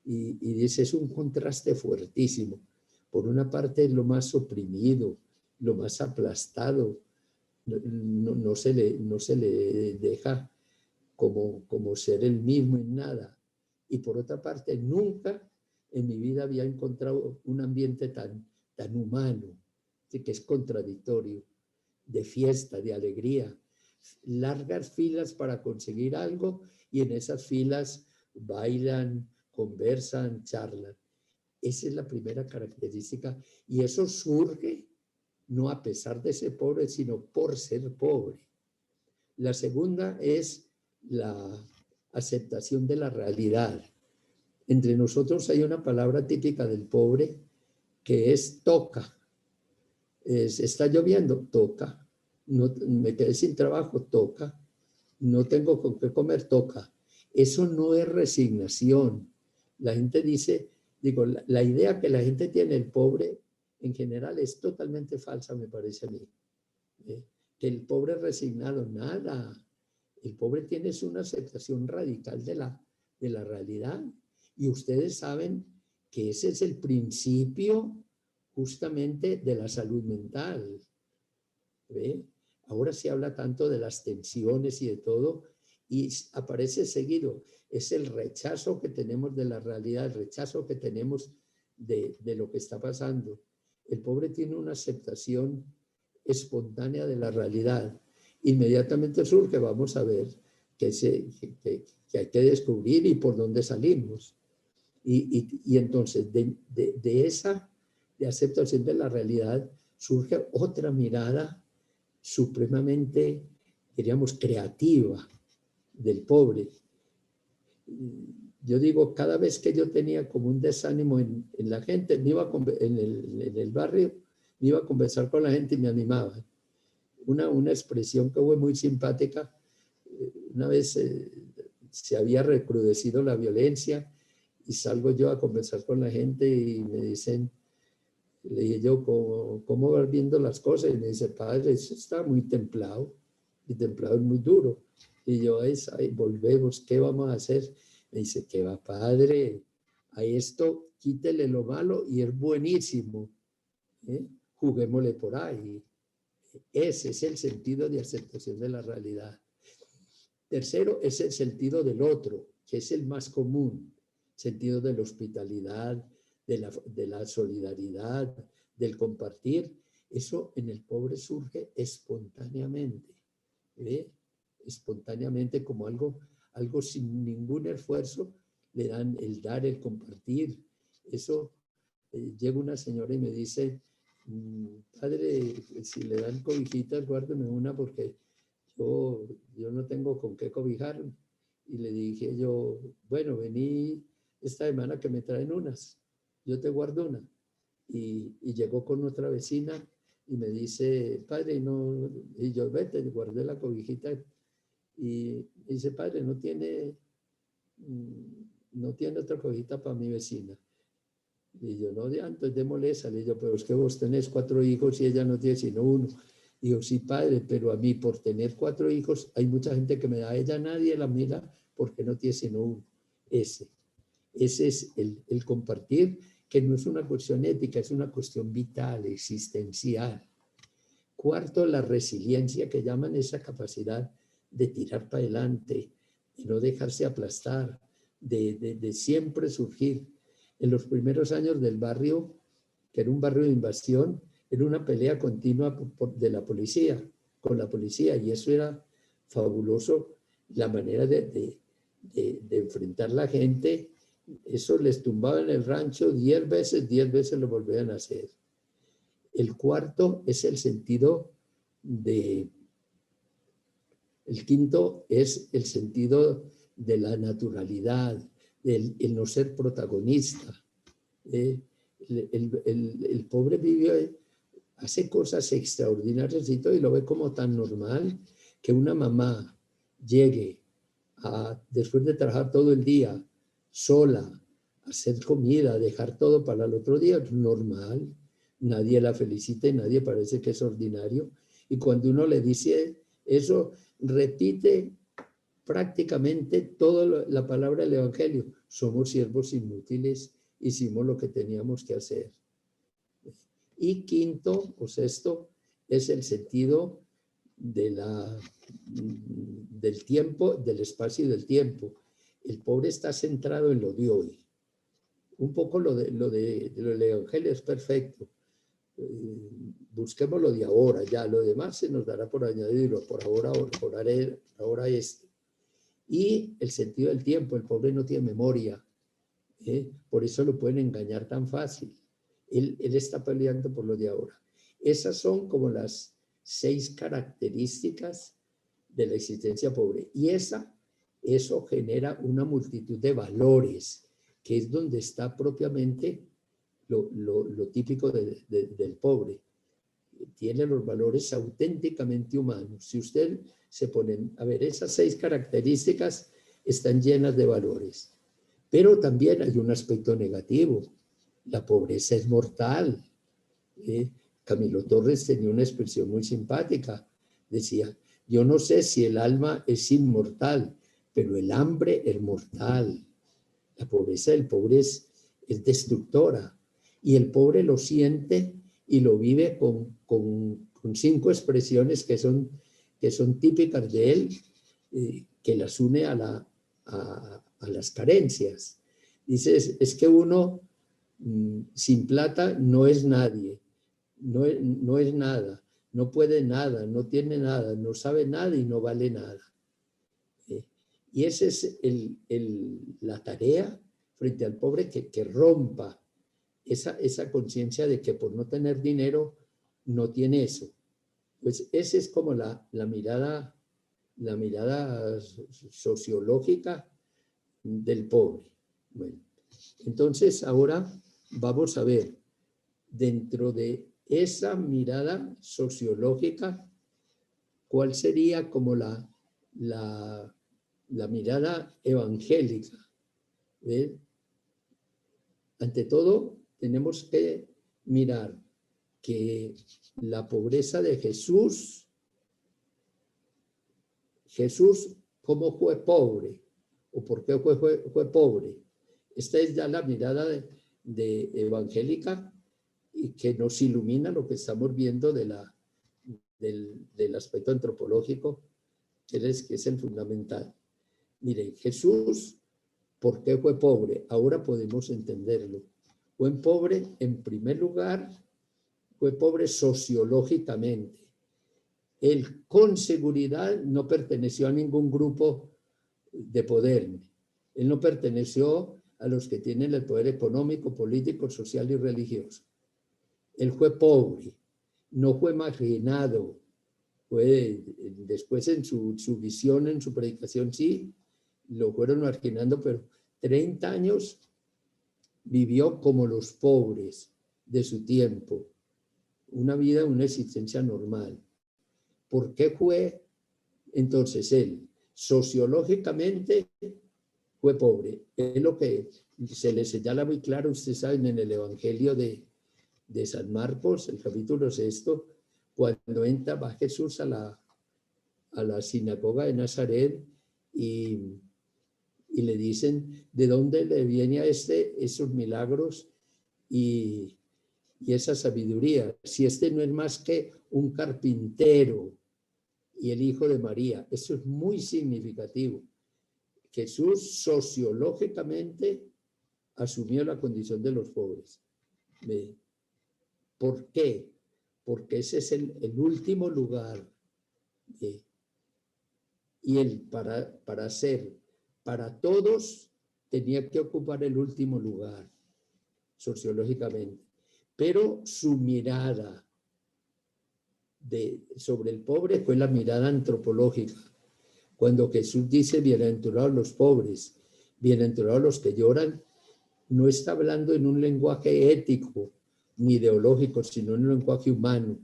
Y dice, es un contraste fuertísimo. Por una parte es lo más oprimido, lo más aplastado, no se le deja como ser el mismo en nada. Y por otra parte, nunca en mi vida había encontrado un ambiente tan humano, que es contradictorio, de fiesta, de alegría, largas filas para conseguir algo y en esas filas bailan, conversan, charlan. Esa es la primera característica y eso surge no a pesar de ser pobre, sino por ser pobre. La segunda es la aceptación de la realidad. Entre nosotros hay una palabra típica del pobre que es toca. Está lloviendo, toca. No, me quedé sin trabajo, toca. No tengo con qué comer, toca. Eso no es resignación. La gente dice, la idea que la gente tiene del pobre en general es totalmente falsa, me parece a mí. Que el pobre es resignado, nada. El pobre tiene una aceptación radical de la realidad. Y ustedes saben que ese es el principio justamente de la salud mental. ¿Ve? Ahora se habla tanto de las tensiones y de todo, y aparece seguido. Es el rechazo que tenemos de la realidad, el rechazo que tenemos de lo que está pasando. El pobre tiene una aceptación espontánea de la realidad. Inmediatamente surge, vamos a ver, que hay que descubrir y por dónde salimos. Y entonces de esa aceptación de la realidad surge otra mirada supremamente, diríamos, creativa del pobre. Yo digo, cada vez que yo tenía como un desánimo en la gente, en el barrio, me iba a conversar con la gente y me animaba. Una expresión que fue muy simpática. Una vez se había recrudecido la violencia y salgo yo a conversar con la gente y me dicen, le dije yo, ¿cómo vas viendo las cosas? Y me dice, padre, eso está muy templado, y templado es muy duro. Y yo, ahí volvemos, ¿qué vamos a hacer? Me dice, ¿qué va, padre? A esto quítele lo malo y es buenísimo. Juguémosle por ahí. Ese es el sentido de aceptación de la realidad. Tercero es el sentido del otro, que es el más común. Sentido de la hospitalidad, de la solidaridad, del compartir. Eso en el pobre surge espontáneamente. Espontáneamente como algo algo sin ningún esfuerzo, le dan el dar, el compartir. Eso, llega una señora y me dice, padre, si le dan cobijitas, guárdeme una porque yo no tengo con qué cobijarme. Y le dije yo, bueno, vení esta semana que me traen unas, yo te guardo una. Y llegó con otra vecina y me dice, padre, no, y yo, vete, guardé la cobijita. Y dice, padre, no tiene otra cobijita para mi vecina. Y yo, no, entonces démosle esa. Le digo, pero es que vos tenés 4 hijos y ella no tiene sino uno. Y yo, sí, padre, pero a mí por tener 4 hijos, hay mucha gente que me da, ella nadie la mira porque no tiene sino uno. Ese es el compartir, que no es una cuestión ética, es una cuestión vital, existencial. Cuarto, la resiliencia, que llaman esa capacidad de tirar para adelante, de no dejarse aplastar, de siempre surgir. En los primeros años del barrio, que era un barrio de invasión, era una pelea continua de la policía, con la policía, y eso era fabuloso, la manera de enfrentar la gente. Eso les tumbaba en el rancho 10 veces lo volvían a hacer. El cuarto es el sentido el quinto es el sentido de la naturalidad, el no ser protagonista. El pobre vive, hace cosas extraordinarias y todo, y lo ve como tan normal que una mamá llegue después de trabajar todo el día, sola, hacer comida, dejar todo para el otro día, es normal. Nadie la felicita y nadie parece que es ordinario. Y cuando uno le dice eso, repite prácticamente toda la palabra del Evangelio. Somos siervos inútiles, hicimos lo que teníamos que hacer. Y quinto o sexto es el sentido del tiempo, del espacio y del tiempo. El pobre está centrado en lo de hoy. Un poco lo del Evangelio es perfecto. Busquemos lo de ahora, ya lo demás se nos dará por añadirlo, por ahora este. Y el sentido del tiempo, el pobre no tiene memoria, por eso lo pueden engañar tan fácil. Él está peleando por lo de ahora. Esas son como las 6 características de la existencia pobre. Y eso genera una multitud de valores, que es donde está propiamente lo típico del pobre. Tiene los valores auténticamente humanos. Si usted se pone a ver, esas 6 características están llenas de valores. Pero también hay un aspecto negativo. La pobreza es mortal. Camilo Torres tenía una expresión muy simpática. Decía, yo no sé si el alma es inmortal, pero el hambre es mortal. La pobreza del pobre es destructora. Y el pobre lo siente y lo vive con 5 expresiones que son típicas de él, que las une a las carencias. Dice, es que uno sin plata no es nadie, no es nada, no puede nada, no tiene nada, no sabe nada y no vale nada. Y esa es la tarea frente al pobre, que rompa esa conciencia de que por no tener dinero no tiene eso. Pues esa es como la mirada sociológica del pobre. Bueno, entonces ahora vamos a ver, dentro de esa mirada sociológica, cuál sería como la mirada evangélica. Ante todo, tenemos que mirar que la pobreza de Jesús, ¿cómo fue pobre? ¿O por qué fue pobre? Esta es ya la mirada de evangélica, y que nos ilumina lo que estamos viendo del aspecto antropológico, que es el fundamental. Miren, Jesús, ¿por qué fue pobre? Ahora podemos entenderlo. Fue pobre, en primer lugar, fue pobre sociológicamente. Él con seguridad no perteneció a ningún grupo de poder. Él no perteneció a los que tienen el poder económico, político, social y religioso. Él fue pobre, no fue marginado. Fue, después en su visión, en su predicación, sí, lo fueron marginando, pero 30 años vivió como los pobres de su tiempo. Una vida, una existencia normal. ¿Por qué fue entonces él? Sociológicamente fue pobre. Es lo que se le señala muy claro, ustedes saben, en el Evangelio de San Marcos, el capítulo 6, cuando va Jesús a la sinagoga de Nazaret y le dicen, ¿de dónde le viene a esos milagros y esa sabiduría? Si este no es más que un carpintero y el hijo de María. Eso es muy significativo. Jesús sociológicamente asumió la condición de los pobres. ¿Por qué? Porque ese es el último lugar. Y él, para ser para todos, tenía que ocupar el último lugar, sociológicamente. Pero su mirada sobre el pobre fue la mirada antropológica. Cuando Jesús dice, bienaventurados los pobres, bienaventurados los que lloran, no está hablando en un lenguaje ético ni ideológico, sino en un lenguaje humano.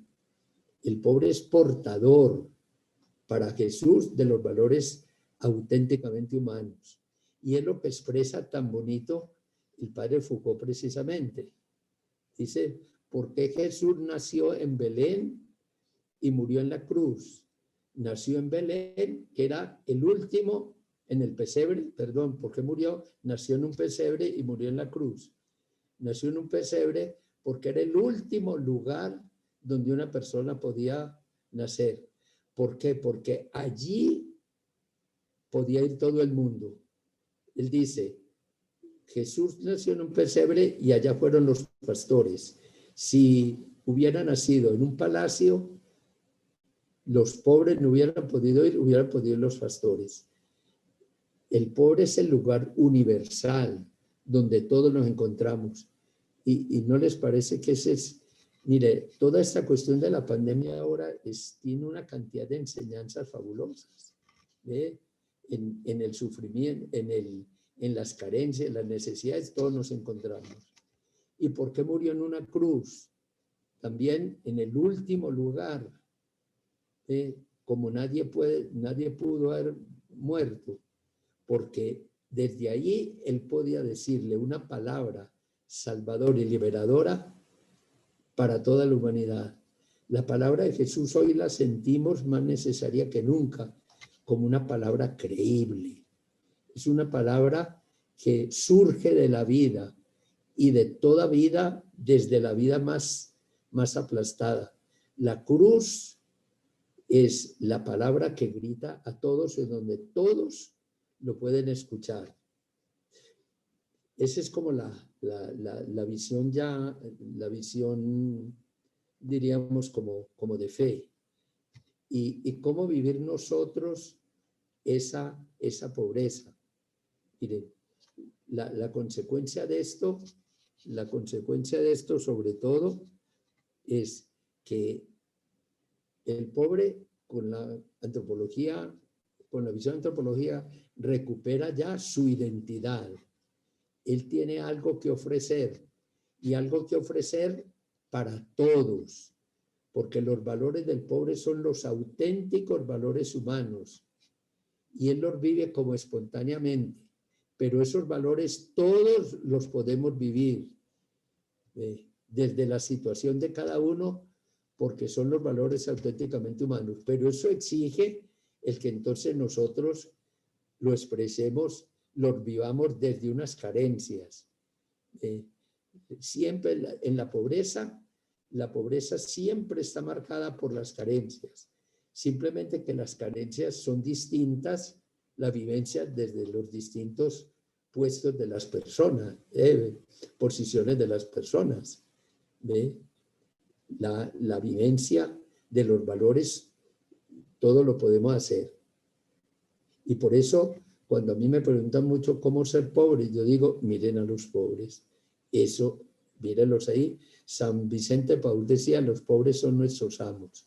El pobre es portador para Jesús de los valores auténticamente humanos. Y es lo que expresa tan bonito el padre Foucault precisamente. Dice, ¿por qué Jesús nació en Belén y murió en la cruz? Nació en Belén, que era el último en el pesebre, perdón, ¿por qué murió? Nació en un pesebre y murió en la cruz. Nació en un pesebre porque era el último lugar donde una persona podía nacer. ¿Por qué? Porque allí podía ir todo el mundo. Él dice, Jesús nació en un pesebre y allá fueron los pastores. Si hubiera nacido en un palacio, los pobres no hubieran podido ir, hubieran podido ir los pastores. El pobre es el lugar universal donde todos nos encontramos. Y ¿no les parece que ese es? Mire, toda esta cuestión de la pandemia ahora tiene una cantidad de enseñanzas fabulosas. En el sufrimiento, en las carencias, en las necesidades, todos nos encontramos. ¿Y por qué murió en una cruz? También en el último lugar. Como nadie pudo haber muerto, porque desde allí él podía decirle una palabra salvadora y liberadora para toda la humanidad. La palabra de Jesús hoy la sentimos más necesaria que nunca, como una palabra creíble. Es una palabra que surge de la vida y de toda vida, desde la vida más aplastada. La cruz es la palabra que grita a todos, en donde todos lo pueden escuchar. Esa es como la visión diríamos como de fe. Y cómo vivir nosotros esa pobreza. Miren, la consecuencia de esto sobre todo es que el pobre con la antropología, con la visión de antropología, recupera ya su identidad. Él tiene algo que ofrecer y algo que ofrecer para todos, porque los valores del pobre son los auténticos valores humanos y él los vive como espontáneamente, pero esos valores todos los podemos vivir desde la situación de cada uno, porque son los valores auténticamente humanos, pero eso exige el que entonces nosotros lo expresemos, los vivamos desde unas carencias. Siempre en la pobreza siempre está marcada por las carencias, simplemente que las carencias son distintas, la vivencia desde los distintos puestos de las personas, posiciones de las personas. La vivencia de los valores, todo lo podemos hacer. Y por eso cuando a mí me preguntan mucho cómo ser pobre, yo digo, miren a los pobres. Eso, mírenlos ahí. San Vicente Paúl decía, los pobres son nuestros amos.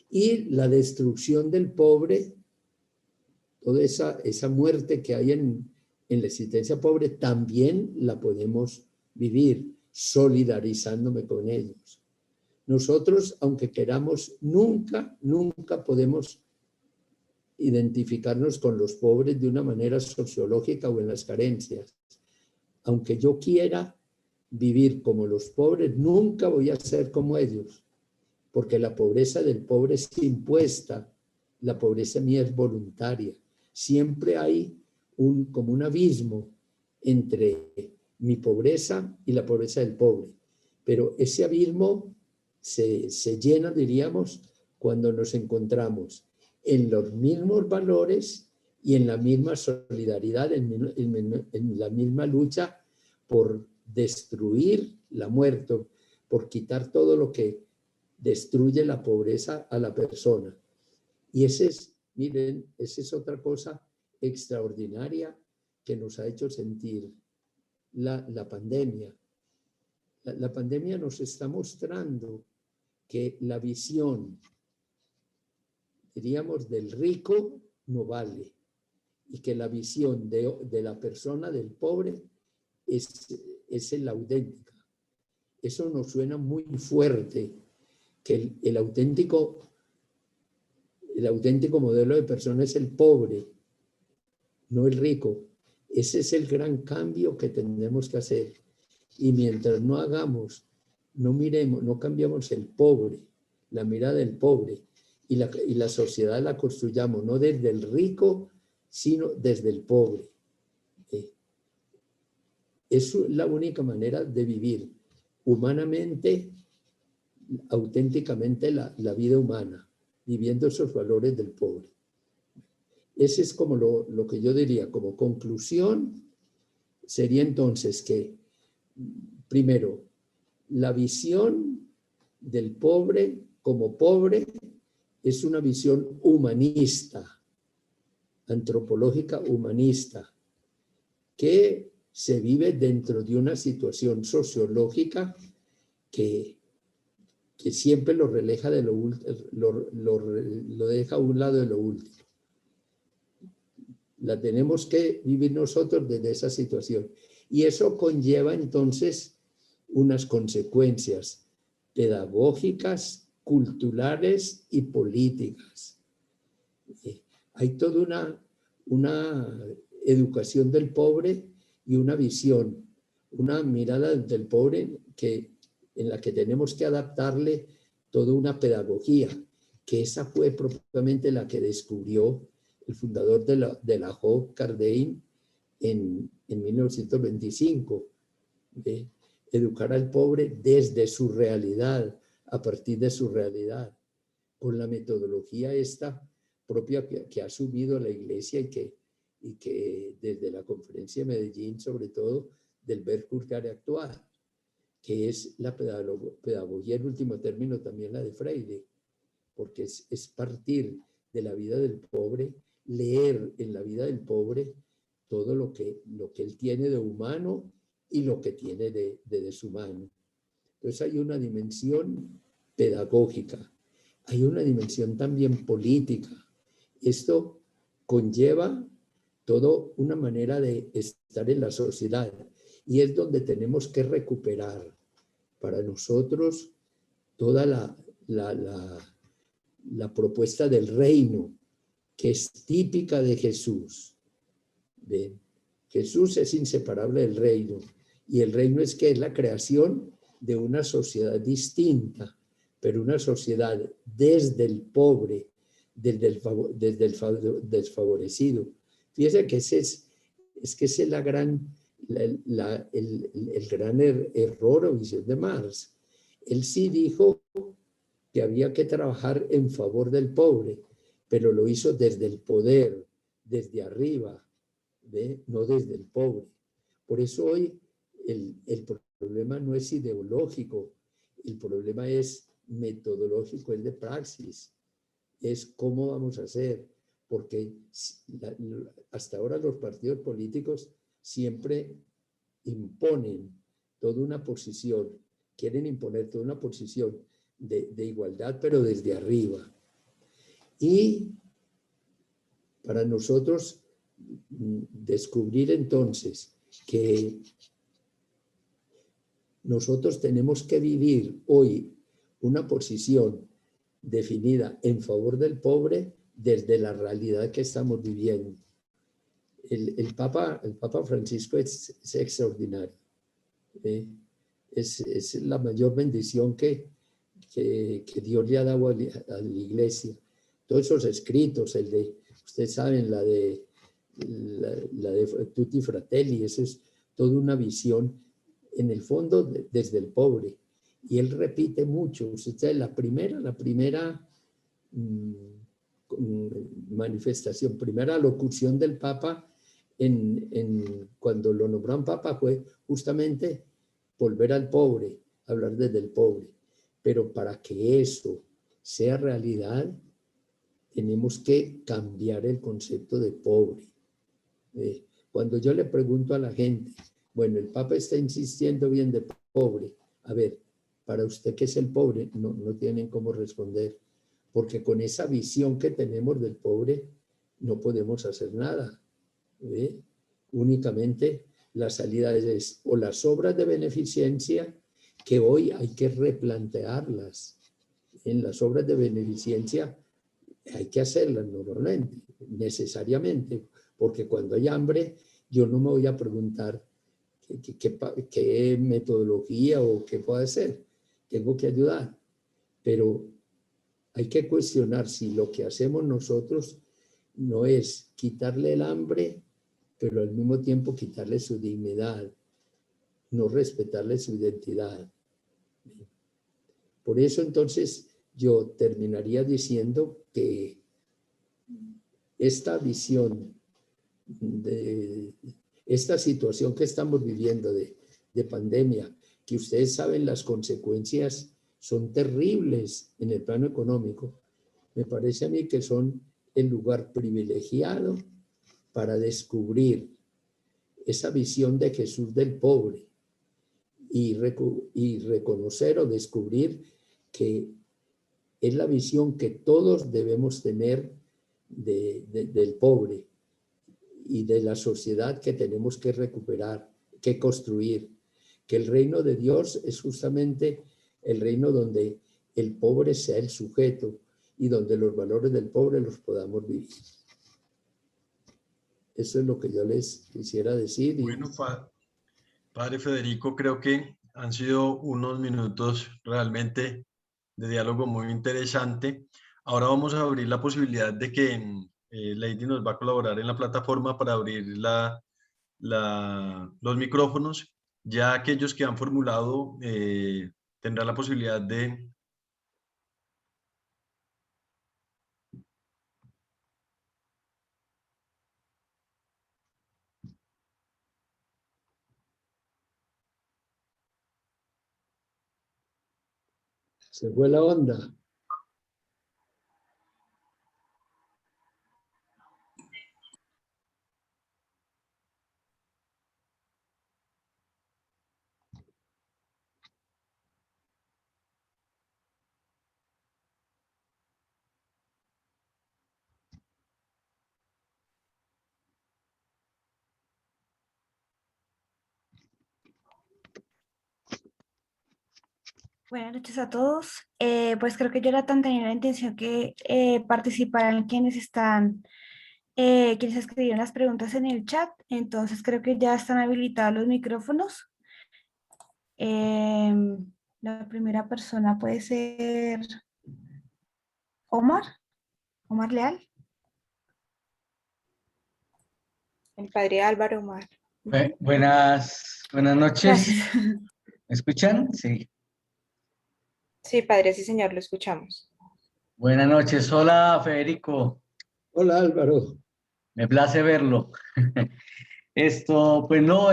Y la destrucción del pobre, toda esa muerte que hay en la existencia pobre, también la podemos vivir solidarizándome con ellos. Nosotros, aunque queramos, nunca podemos identificarnos con los pobres de una manera sociológica o en las carencias. Aunque yo quiera vivir como los pobres, nunca voy a ser como ellos, porque la pobreza del pobre es impuesta, la pobreza mía es voluntaria. Siempre hay como un abismo entre mi pobreza y la pobreza del pobre, pero ese abismo se llena, diríamos, cuando nos encontramos en los mismos valores y en la misma solidaridad, en la misma lucha por destruir la muerte, por quitar todo lo que destruye la pobreza a la persona. Y miren, esa es otra cosa extraordinaria que nos ha hecho sentir la pandemia. La pandemia nos está mostrando que la visión, diríamos, del rico no vale, y que la visión de la persona, del pobre, es la auténtica. Eso nos suena muy fuerte, que el auténtico modelo de persona es el pobre, no el rico. Ese es el gran cambio que tenemos que hacer. Y mientras no hagamos, no miremos, no cambiamos el pobre, la mirada del pobre, y la sociedad la construyamos no desde el rico, sino desde el pobre. Es la única manera de vivir humanamente, auténticamente la vida humana, viviendo esos valores del pobre. Ese es como lo que yo diría como conclusión, sería entonces que, primero, la visión del pobre como pobre es una visión humanista, antropológica humanista, que se vive dentro de una situación sociológica que siempre lo deja a un lado de lo último. La tenemos que vivir nosotros desde esa situación. Y eso conlleva entonces unas consecuencias pedagógicas, culturales y políticas. Hay toda una educación del pobre y una visión, una mirada del pobre en la que tenemos que adaptarle toda una pedagogía, que esa fue propiamente la que descubrió el fundador de la Hawke Cardein en 1925. Educar al pobre desde su realidad, a partir de su realidad, con la metodología esta propia que ha asumido la Iglesia y que desde la Conferencia de Medellín, sobre todo, del ver, juzgar y actuar, que es la pedagogía en último término también la de Freire, porque es partir de la vida del pobre, leer en la vida del pobre todo lo que él tiene de humano y lo que tiene de deshumano. Entonces hay una dimensión pedagógica, hay una dimensión también política. Esto conlleva toda una manera de estar en la sociedad y es donde tenemos que recuperar para nosotros toda la propuesta del reino, que es típica de Jesús. ¿Ven? Jesús es inseparable del reino, y el reino es que es la creación de una sociedad distinta, pero una sociedad desde el pobre, desde el desfavorecido. Fíjense que ese es el gran error o visión de Marx. Él sí dijo que había que trabajar en favor del pobre, pero lo hizo desde el poder, desde arriba, no desde el pobre. Por eso hoy el problema no es ideológico, el problema es metodológico, es de praxis, es cómo vamos a hacer, porque hasta ahora los partidos políticos siempre imponen toda una posición, quieren imponer toda una posición de igualdad, pero desde arriba. Y para nosotros descubrir entonces que nosotros tenemos que vivir hoy una posición definida en favor del pobre desde la realidad que estamos viviendo. El Papa Francisco es extraordinario. Es la mayor bendición que Dios le ha dado a la Iglesia. Todos esos escritos, el de, ustedes saben, la de Tutti Fratelli, eso es toda una visión, en el fondo, desde el pobre. Y él repite mucho. Usted sabe, la primera manifestación, primera locución del Papa cuando lo nombraron Papa fue justamente volver al pobre, hablar desde el pobre. Pero para que eso sea realidad, tenemos que cambiar el concepto de pobre. Cuando yo le pregunto a la gente, bueno, el Papa está insistiendo bien de pobre, a ver, para usted, ¿qué es el pobre? No tienen cómo responder, porque con esa visión que tenemos del pobre no podemos hacer nada. Únicamente la salida es o las obras de beneficencia, que hoy hay que replantearlas. En las obras de beneficencia hay que hacerlas normalmente, necesariamente, porque cuando hay hambre yo no me voy a preguntar qué metodología o qué puedo hacer. Tengo que ayudar, pero hay que cuestionar si lo que hacemos nosotros no es quitarle el hambre, pero al mismo tiempo quitarle su dignidad, no respetarle su identidad. Por eso entonces yo terminaría diciendo que esta visión esta situación que estamos viviendo de pandemia, que ustedes saben las consecuencias son terribles en el plano económico, me parece a mí que son el lugar privilegiado para descubrir esa visión de Jesús del pobre y reconocer o descubrir que es la visión que todos debemos tener del pobre y de la sociedad que tenemos que recuperar, que construir, que el reino de Dios es justamente el reino donde el pobre sea el sujeto y donde los valores del pobre los podamos vivir. Eso es lo que yo les quisiera decir. Bueno, padre Federico, creo que han sido unos minutos realmente de diálogo muy interesante. Ahora vamos a abrir la posibilidad de que Lady nos va a colaborar en la plataforma para abrir los micrófonos. Ya aquellos que han formulado tendrán la posibilidad de... Se fue la onda. Buenas noches a todos. Pues creo que Jonathan tenía la intención que participaran quienes escribieron las preguntas en el chat. Entonces creo que ya están habilitados los micrófonos. La primera persona puede ser Omar Leal. El padre Álvaro Omar. Buenas noches. Gracias. ¿Me escuchan? Sí. Sí, padre, sí, señor, lo escuchamos. Buenas noches. Hola, Federico. Hola, Álvaro. Me place verlo. Pues no,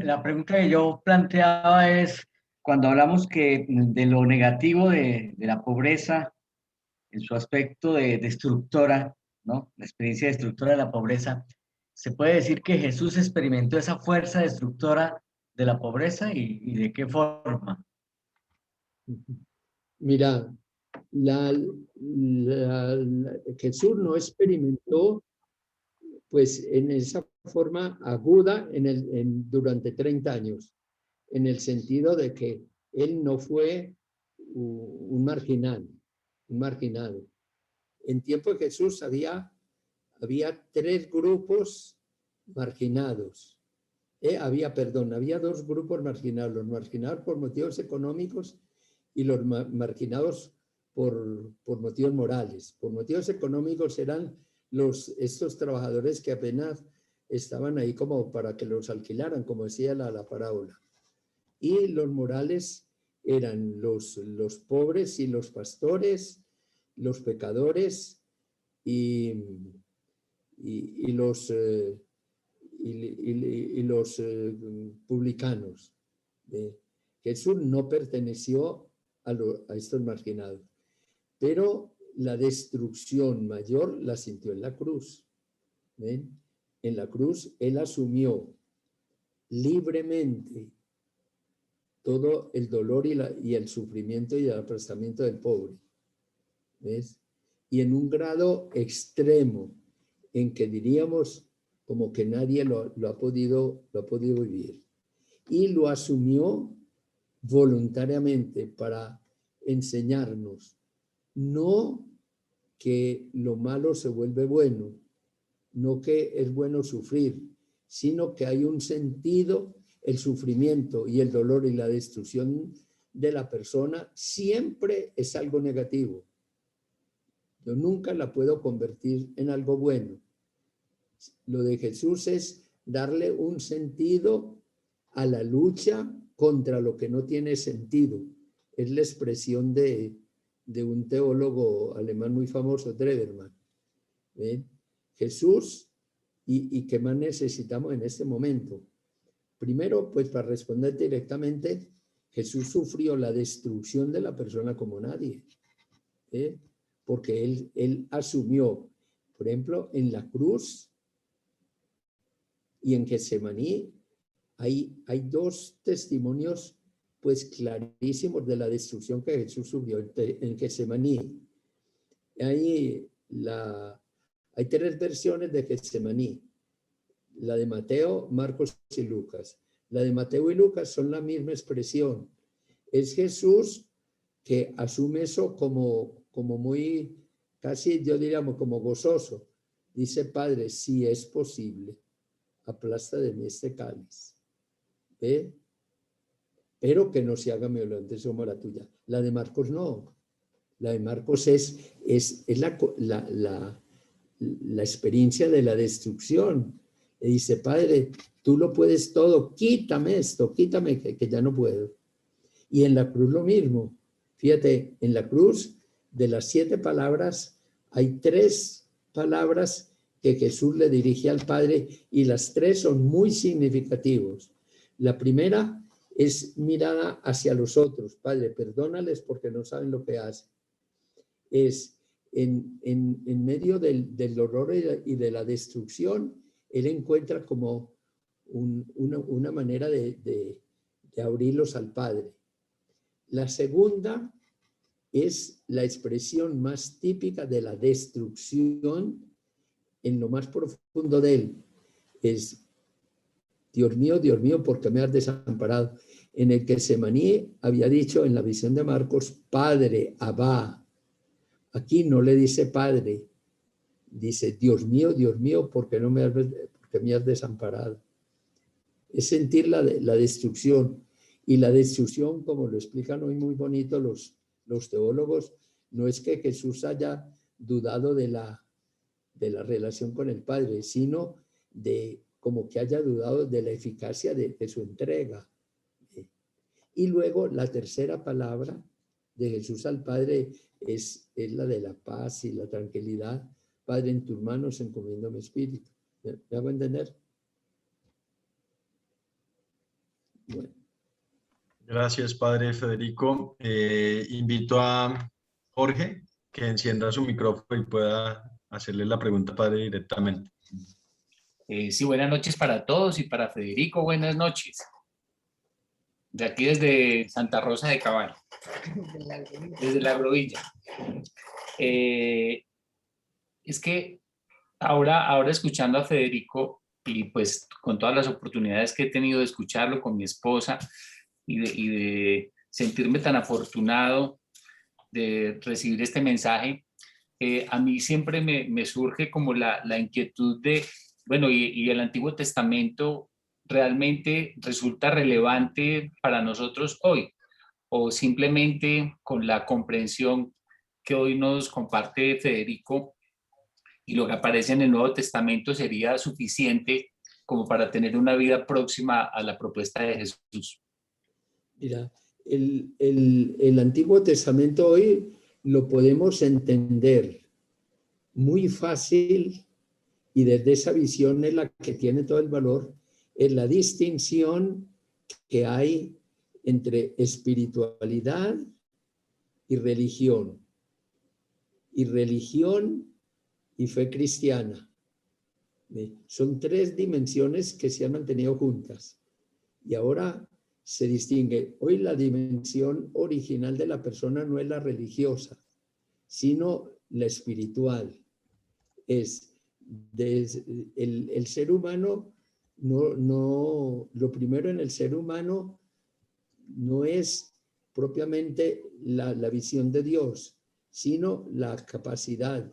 la pregunta que yo planteaba es, cuando hablamos de lo negativo de la pobreza, en su aspecto de destructora, ¿no? La experiencia destructora de la pobreza, ¿se puede decir que Jesús experimentó esa fuerza destructora de la pobreza y de qué forma? Mira, Jesús no experimentó pues en esa forma aguda durante 30 años, en el sentido de que él no fue un marginado. En tiempo de Jesús había 3 grupos marginados. Había 2 grupos marginados, los marginados por motivos económicos y los marginados por motivos morales. Por motivos económicos eran estos trabajadores que apenas estaban ahí como para que los alquilaran, como decía la parábola. Y los morales eran los pobres y los pastores, los pecadores y los publicanos. Jesús no perteneció a estos marginados, pero la destrucción mayor la sintió en la cruz. ¿Ven? En la cruz él asumió libremente todo el dolor y el sufrimiento y el aplastamiento del pobre. ¿Ves? Y en un grado extremo en que diríamos como que nadie lo ha podido vivir. Y lo asumió voluntariamente para enseñarnos no que lo malo se vuelve bueno, no que es bueno sufrir, sino que hay un sentido, el sufrimiento y el dolor y la destrucción de la persona siempre es algo negativo. Yo nunca la puedo convertir en algo bueno. Lo de Jesús es darle un sentido a la lucha contra lo que no tiene sentido. Es la expresión de un teólogo alemán muy famoso, Treberman. ¿Ven? Jesús, ¿y qué más necesitamos en este momento? Primero, pues para responder directamente, Jesús sufrió la destrucción de la persona como nadie. Porque él asumió, por ejemplo, en la cruz y en Getsemaní, hay 2 testimonios pues clarísimos de la destrucción que Jesús sufrió en Getsemaní. Hay 3 versiones de Getsemaní, la de Mateo, Marcos y Lucas. La de Mateo y Lucas son la misma expresión. Es Jesús que asume eso como muy, casi yo diríamos como gozoso. Dice, Padre, si es posible, aplasta de mí este cáliz. ¿Ve? Pero que no se haga mi voluntad como la tuya. La de Marcos no. La de Marcos es la experiencia de la destrucción. Le dice, Padre, tú lo puedes todo, quítame esto, quítame que ya no puedo. Y en la cruz lo mismo. Fíjate, en la cruz de las 7 palabras hay 3 palabras que Jesús le dirige al Padre y las 3 son muy significativos. La primera es mirada hacia los otros. Padre, perdónales porque no saben lo que hacen. Es en medio del horror y de la destrucción, él encuentra como una manera de abrirlos al Padre. La segunda es la expresión más típica de la destrucción en lo más profundo de él. Es, Dios mío, ¿por qué me has desamparado? En el Getsemaní había dicho en la visión de Marcos, Padre, Abba. Aquí no le dice Padre, dice, Dios mío, ¿por qué me has desamparado? Es sentir la destrucción. Y la destrucción, como lo explican hoy muy bonito los teólogos, no es que Jesús haya dudado de la relación con el Padre, sino de como que haya dudado de la eficacia de su entrega. Y luego la tercera palabra de Jesús al Padre es la de la paz y la tranquilidad. Padre, en tus manos encomiendo mi espíritu. ¿Me hago entender? Bueno. Gracias, Padre Federico. Invito a Jorge que encienda su micrófono y pueda hacerle la pregunta, padre, directamente. Sí, buenas noches para todos y para Federico, buenas noches. De aquí desde Santa Rosa de Caballo, desde la Grovilla. Es que ahora escuchando a Federico y pues con todas las oportunidades que he tenido de escucharlo con mi esposa y de sentirme tan afortunado de recibir este mensaje, a mí siempre me surge como la inquietud de, bueno, y el Antiguo Testamento realmente resulta relevante para nosotros hoy, o simplemente con la comprensión que hoy nos comparte Federico y lo que aparece en el Nuevo Testamento sería suficiente como para tener una vida próxima a la propuesta de Jesús. Mira, el Antiguo Testamento hoy lo podemos entender muy fácil y desde esa visión es la que tiene todo el valor, es la distinción que hay entre espiritualidad y religión y fe cristiana. Son tres dimensiones que se han mantenido juntas y ahora se distingue. Hoy la dimensión original de la persona no es la religiosa, sino la espiritual. Es el ser humano, lo primero en el ser humano no es propiamente la visión de Dios, sino la capacidad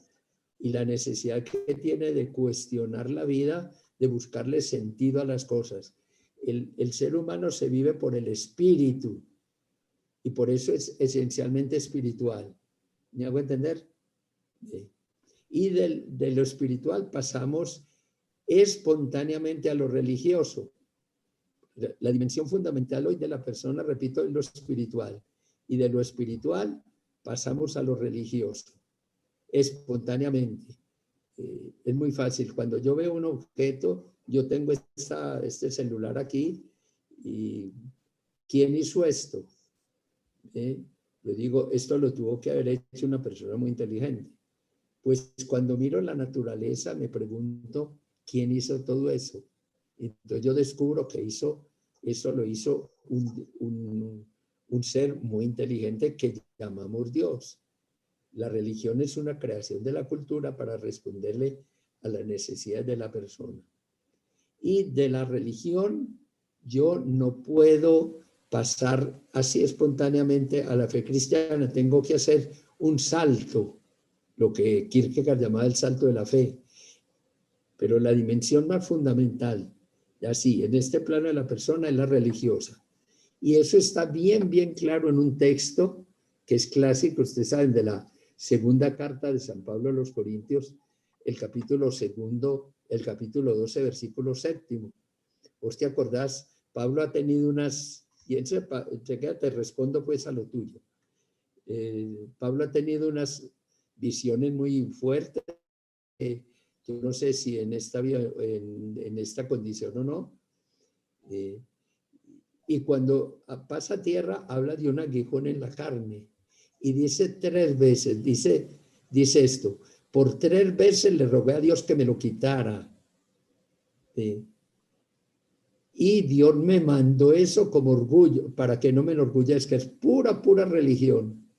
y la necesidad que tiene de cuestionar la vida, de buscarle sentido a las cosas. El ser humano se vive por el espíritu y por eso es esencialmente espiritual. ¿Me hago entender? Y de lo espiritual pasamos espontáneamente a lo religioso. La dimensión fundamental hoy de la persona, repito, es lo espiritual. Y de lo espiritual pasamos a lo religioso, espontáneamente. Es muy fácil. Cuando yo veo un objeto, yo tengo este celular aquí y ¿quién hizo esto? Yo digo, esto lo tuvo que haber hecho una persona muy inteligente. Pues cuando miro la naturaleza me pregunto, ¿quién hizo todo eso? Entonces yo descubro que eso lo hizo un ser muy inteligente que llamamos Dios. La religión es una creación de la cultura para responderle a las necesidades de la persona. Y de la religión yo no puedo pasar así espontáneamente a la fe cristiana. Tengo que hacer un salto, lo que Kierkegaard llamaba el salto de la fe. Pero la dimensión más fundamental, así, en este plano de la persona, es la religiosa. Y eso está bien claro en un texto que es clásico, ustedes saben, de la segunda carta de San Pablo a los Corintios, el capítulo 12, versículo 7. ¿Vos te acordás? Pablo ha tenido unas, y enseguida te respondo pues a lo tuyo. Pablo ha tenido unas visiones muy fuertes. Yo no sé si en esta condición o no. Y cuando pasa a tierra, habla de un aguijón en la carne. Y dice 3 veces, dice esto, por 3 veces le rogué a Dios que me lo quitara. Y Dios me mandó eso como orgullo, para que no me enorgullezca, es pura religión.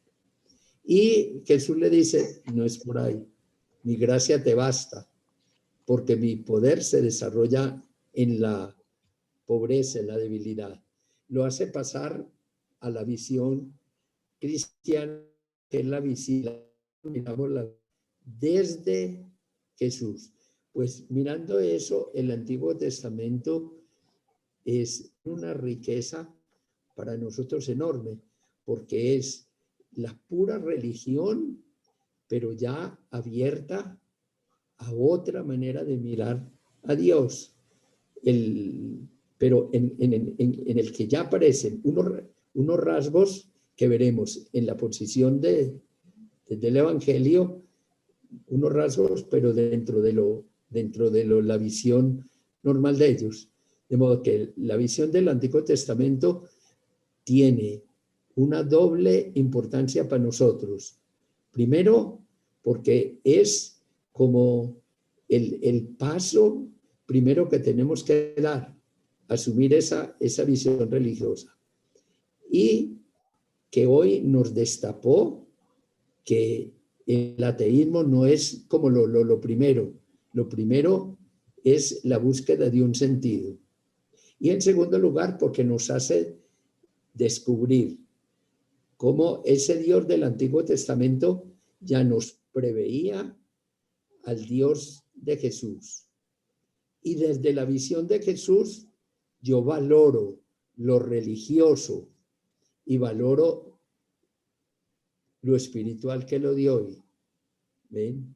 Y Jesús le dice, no es por ahí, mi gracia te basta, porque mi poder se desarrolla en la pobreza, en la debilidad. Lo hace pasar a la visión cristiana, que es la visión, mirámosla desde Jesús. Pues mirando eso, el Antiguo Testamento es una riqueza para nosotros enorme, porque es la pura religión, pero ya abierta a otra manera de mirar a Dios. Pero en el que ya aparecen unos rasgos que veremos en la posición del Evangelio, unos rasgos, pero dentro de la visión normal de ellos. De modo que la visión del Antiguo Testamento tiene una doble importancia para nosotros. Primero, porque es como el paso primero que tenemos que dar, asumir esa visión religiosa. Y que hoy nos destapó que el ateísmo no es como lo primero. Lo primero es la búsqueda de un sentido. Y en segundo lugar, porque nos hace descubrir cómo ese Dios del Antiguo Testamento ya nos preveía al Dios de Jesús. Y desde la visión de Jesús, yo valoro lo religioso y valoro lo espiritual que lo dio hoy. ¿Ven?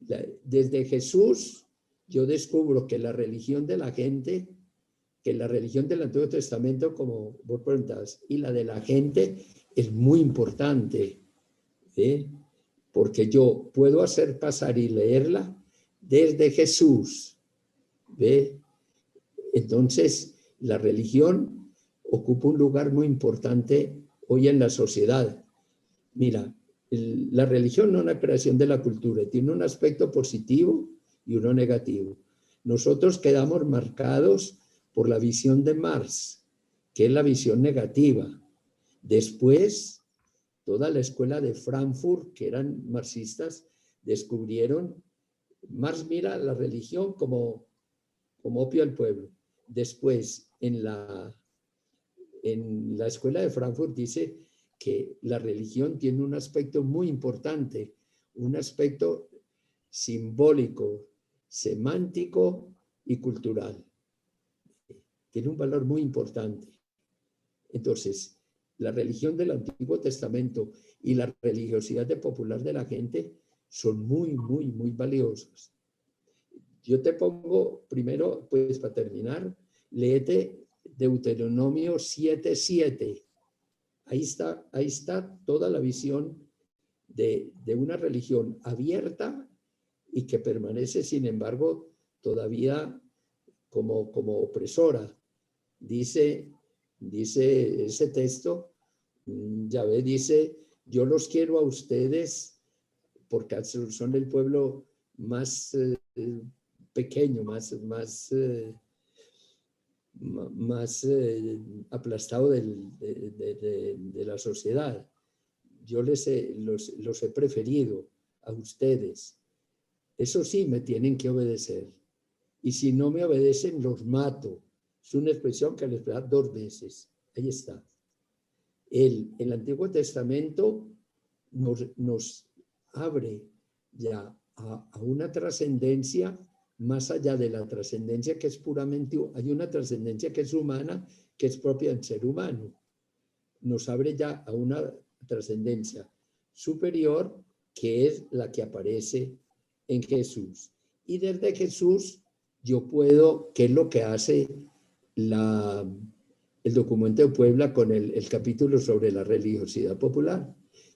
Desde Jesús, yo descubro que la religión de la gente, que la religión del Antiguo Testamento, como vos preguntabas, y la de la gente es muy importante, ¿eh? Porque yo puedo hacer pasar y leerla desde Jesús, ¿ve? Entonces, la religión ocupa un lugar muy importante hoy en la sociedad. Mira, la religión no es una creación de la cultura, tiene un aspecto positivo y uno negativo. Nosotros quedamos marcados por la visión de Marx, que es la visión negativa. Después, toda la escuela de Frankfurt, que eran marxistas, descubrieron, Marx mira la religión como opio del pueblo. Después, en la escuela de Frankfurt dice que la religión tiene un aspecto muy importante, un aspecto simbólico, semántico y cultural. Tiene un valor muy importante. Entonces, la religión del Antiguo Testamento y la religiosidad popular de la gente son muy, muy, muy valiosas. Yo te pongo primero, pues para terminar, léete Deuteronomio 7:7. Ahí está toda la visión de una religión abierta y que permanece, sin embargo, todavía como opresora. Dice ese texto, Yahvé dice, yo los quiero a ustedes porque son el pueblo más pequeño, más aplastado de la sociedad. Yo los he preferido a ustedes. Eso sí, me tienen que obedecer. Y si no me obedecen, los mato. Es una expresión que les da 2 veces. Ahí está. El Antiguo Testamento nos abre ya a una trascendencia más allá de la trascendencia que es puramente, hay una trascendencia que es humana, que es propia del ser humano. Nos abre ya a una trascendencia superior que es la que aparece en Jesús. Y desde Jesús yo puedo, ¿qué es lo que hace el documento de Puebla con el capítulo sobre la religiosidad popular?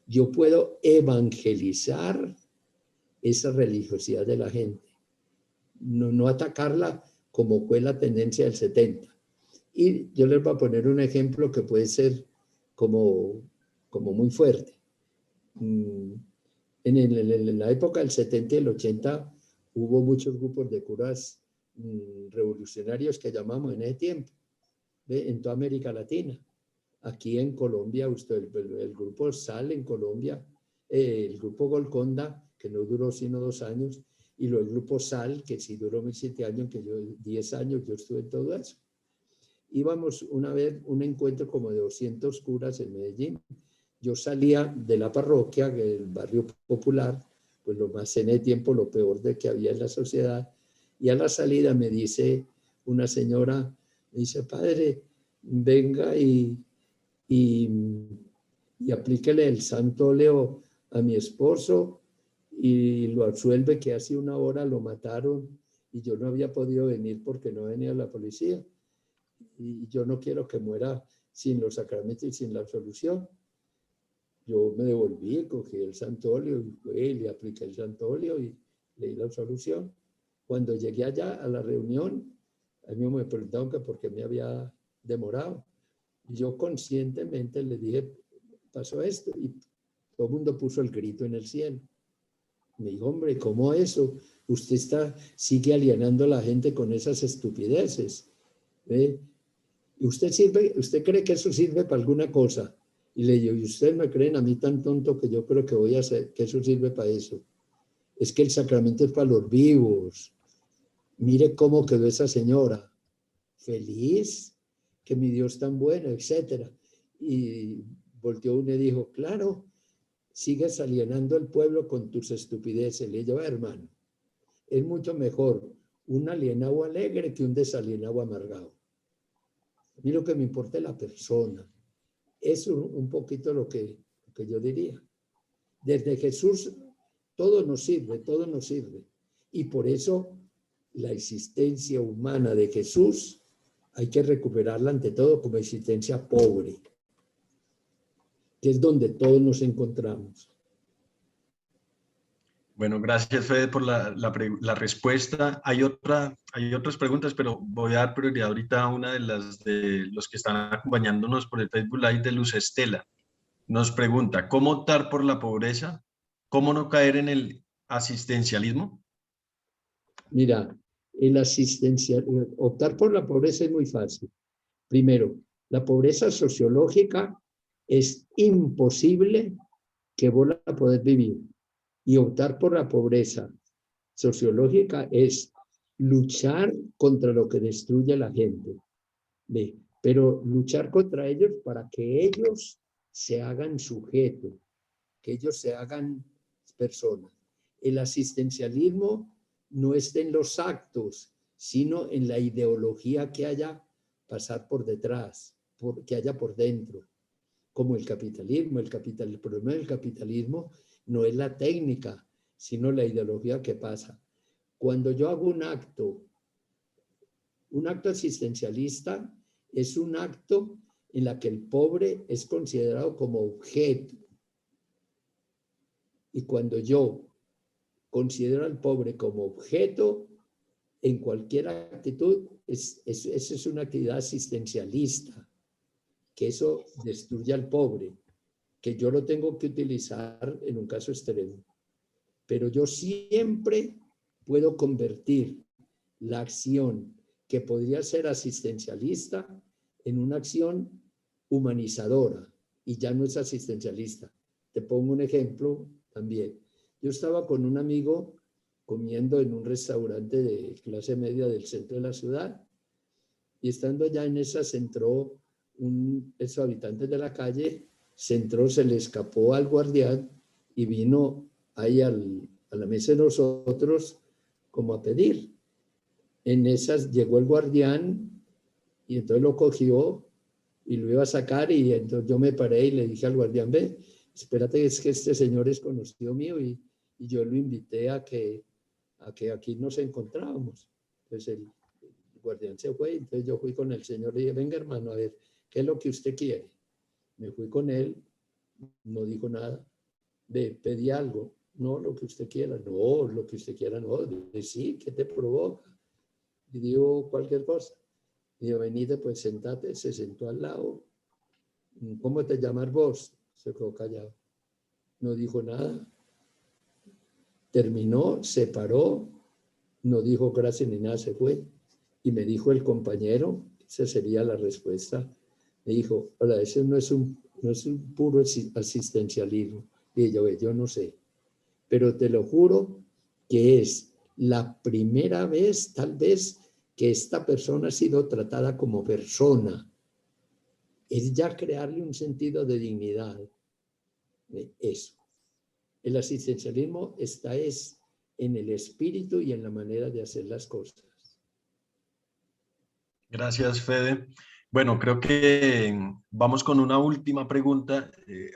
Yo puedo evangelizar esa religiosidad de la gente. No atacarla como fue la tendencia del 70. Y yo les voy a poner un ejemplo que puede ser como muy fuerte. En la época del 70 y el 80 hubo muchos grupos de curas revolucionarios que llamamos en ese tiempo, ¿ve? En toda América Latina. Aquí en Colombia, el grupo SAL en Colombia, el grupo Golconda, que no duró sino 2 años, y luego el grupo SAL, que sí duró 7 años, que 10 años yo estuve en todo eso. Íbamos una vez, un encuentro como de 200 curas en Medellín. Yo salía de la parroquia, del barrio popular, pues lo más en el tiempo, lo peor de que había en la sociedad, y a la salida me dice una señora, me dice, padre, venga y aplíquele el santo óleo a mi esposo y lo absuelve, que hace 1 hora lo mataron y yo no había podido venir porque no venía la policía. Y yo no quiero que muera sin los sacramentos y sin la absolución. Yo me devolví, cogí el santo óleo y le apliqué el santo óleo y le di la absolución. Cuando llegué allá a la reunión, a mí me preguntaron que por qué me había demorado. Yo conscientemente le dije, pasó esto. todo el mundo puso el grito en el cielo. Me dijo, hombre, ¿cómo eso? Usted sigue alienando a la gente con esas estupideces. ¿Ve? ¿Y usted cree que eso sirve para alguna cosa? Y le digo, ¿y ustedes me creen a mí tan tonto que yo creo que voy a hacer, que eso sirve para eso? Es que el sacramento es para los vivos. Mire cómo quedó esa señora. Feliz, que mi Dios tan bueno, etcétera. Y volteó uno y dijo, claro, sigues alienando al pueblo con tus estupideces. Le digo, hermano, es mucho mejor un alienado alegre que un desalienado amargado. A mí lo que me importa es la persona. Es un poquito lo que yo diría. Desde Jesús todo nos sirve, todo nos sirve. Y por eso la existencia humana de Jesús hay que recuperarla ante todo como existencia pobre, que es donde todos nos encontramos. Bueno, gracias Fede por la respuesta. Hay otras preguntas, pero voy a dar prioridad ahorita a una de los que están acompañándonos por el Facebook Live de Luz Estela. Nos pregunta, ¿cómo optar por la pobreza? ¿Cómo no caer en el asistencialismo? Mira, optar por la pobreza es muy fácil. Primero, la pobreza sociológica es imposible que vos la podés vivir. Y optar por la pobreza sociológica es luchar contra lo que destruye a la gente. ¿Ve? Pero luchar contra ellos para que ellos se hagan sujetos, que ellos se hagan personas. El asistencialismo no está en los actos, sino en la ideología que haya pasar por detrás, que haya por dentro, como el capitalismo. El problema del capitalismo no es la técnica, sino la ideología que pasa. Cuando yo hago un acto asistencialista es un acto en la que el pobre es considerado como objeto. Y cuando yo considero al pobre como objeto, en cualquier actitud, esa es una actividad asistencialista, que eso destruye al pobre, que yo lo tengo que utilizar en un caso extremo. Pero yo siempre puedo convertir la acción que podría ser asistencialista en una acción humanizadora, y ya no es asistencialista. Te pongo un ejemplo también. Yo estaba con un amigo comiendo en un restaurante de clase media del centro de la ciudad, y estando allá en esas entró esos habitantes de la calle, se le escapó al guardián y vino ahí a la mesa de nosotros como a pedir. En esas llegó el guardián y entonces lo cogió y lo iba a sacar, y entonces yo me paré y le dije al guardián, ve, espérate, es que este señor es conocido mío, y yo lo invité a que aquí nos encontrábamos. Entonces el guardián se fue, entonces yo fui con el señor y dije, venga hermano, a ver, ¿qué es lo que usted quiere? Me fui con él, no dijo nada. Pedí algo, no, lo que usted quiera, no, lo que usted quiera, no, sí, ¿qué te provoca? Y digo cualquier cosa. Y digo, venite, pues sentate. Se sentó al lado. ¿Cómo te llamas vos? Se quedó callado. No dijo nada. Terminó, se paró, no dijo gracias ni nada, se fue. Y me dijo el compañero, esa sería la respuesta, me dijo, hola, ese no es un puro asistencialismo. Y yo no sé, pero te lo juro que es la primera vez, tal vez, que esta persona ha sido tratada como persona. Es ya crearle un sentido de dignidad. Eso. El asistencialismo está en el espíritu y en la manera de hacer las cosas. Gracias, Fede. Bueno, creo que vamos con una última pregunta.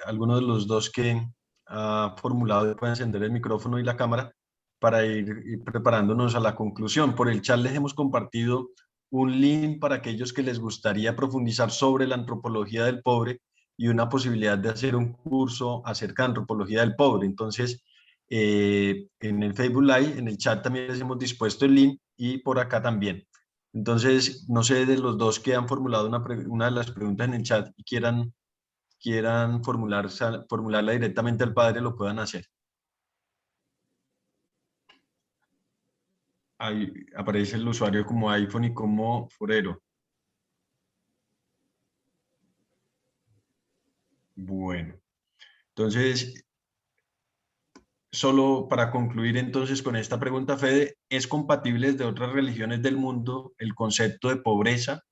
Alguno de los dos que ha formulado puede encender el micrófono y la cámara para ir preparándonos a la conclusión. Por el chat les hemos compartido un link para aquellos que les gustaría profundizar sobre la antropología del pobre y una posibilidad de hacer un curso acerca de antropología del pobre. Entonces, en el Facebook Live, en el chat también les hemos dispuesto el link, y por acá también. Entonces, no sé, de los dos que han formulado una de las preguntas en el chat y quieran quieran formularla directamente al Padre, lo puedan hacer. Ahí aparece el usuario como iPhone y como Forero. Bueno, entonces, solo para concluir entonces con esta pregunta, Fede, ¿es compatible desde otras religiones del mundo el concepto de pobreza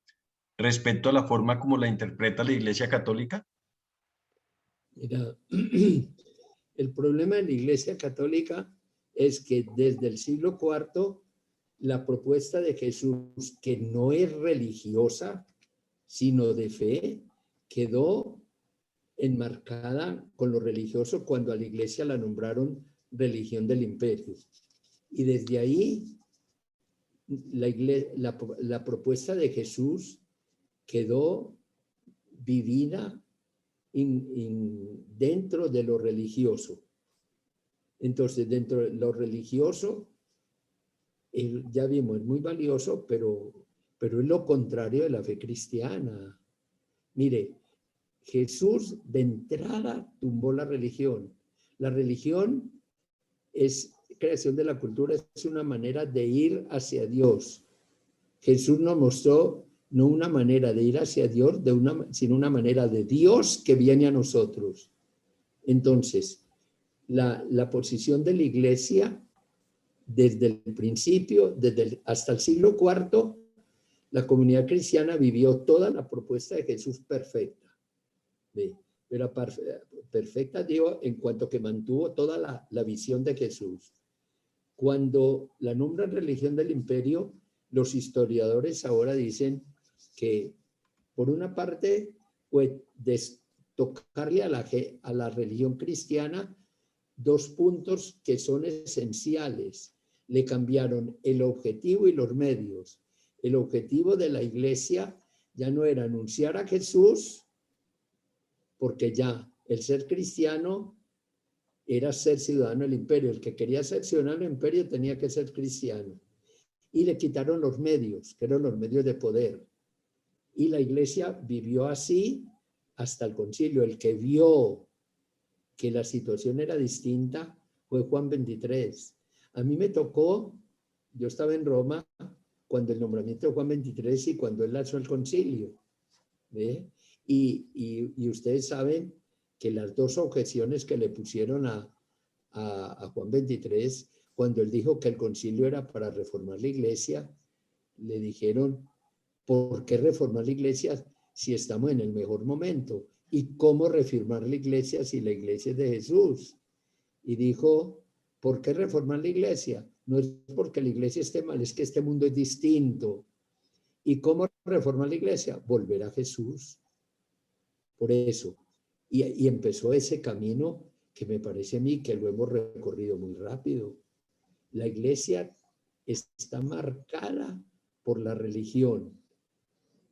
respecto a la forma como la interpreta la Iglesia Católica? Mira, el problema de la Iglesia Católica es que desde el siglo IV la propuesta de Jesús, que no es religiosa, sino de fe, quedó enmarcada con lo religioso cuando a la Iglesia la nombraron religión del imperio. Y desde ahí la propuesta de Jesús quedó vivida dentro de lo religioso. Entonces, dentro de lo religioso, ya vimos, es muy valioso, pero es lo contrario de la fe cristiana. Mire, Jesús de entrada tumbó la religión. La religión es creación de la cultura, es una manera de ir hacia Dios. Jesús nos mostró no una manera de ir hacia Dios, sino una manera de Dios que viene a nosotros. Entonces, la posición de la Iglesia, desde el principio, hasta el siglo IV, la comunidad cristiana vivió toda la propuesta de Jesús perfecta. Era perfecta, digo, en cuanto que mantuvo toda la visión de Jesús. Cuando la nombran religión del imperio, los historiadores ahora dicen que, por una parte, pues, tocarle a la religión cristiana dos puntos que son esenciales. Le cambiaron el objetivo y los medios. El objetivo de la Iglesia ya no era anunciar a Jesús, porque ya el ser cristiano era ser ciudadano del imperio. El que quería ser ciudadano del imperio tenía que ser cristiano. Y le quitaron los medios, que eran los medios de poder. Y la Iglesia vivió así hasta el concilio. El que vio que la situación era distinta fue Juan XXIII. A mí me tocó, yo estaba en Roma cuando el nombramiento de Juan XXIII y cuando él lanzó el concilio. ¿Ve? Y ustedes saben que las dos objeciones que le pusieron a Juan XXIII, cuando él dijo que el concilio era para reformar la Iglesia, le dijeron, ¿por qué reformar la Iglesia si estamos en el mejor momento? ¿Y cómo reformar la Iglesia si la Iglesia es de Jesús? Y dijo, ¿por qué reformar la Iglesia? No es porque la Iglesia esté mal, es que este mundo es distinto. ¿Y cómo reformar la Iglesia? Volver a Jesús. Por eso. Y empezó ese camino que me parece a mí que lo hemos recorrido muy rápido. La Iglesia está marcada por la religión.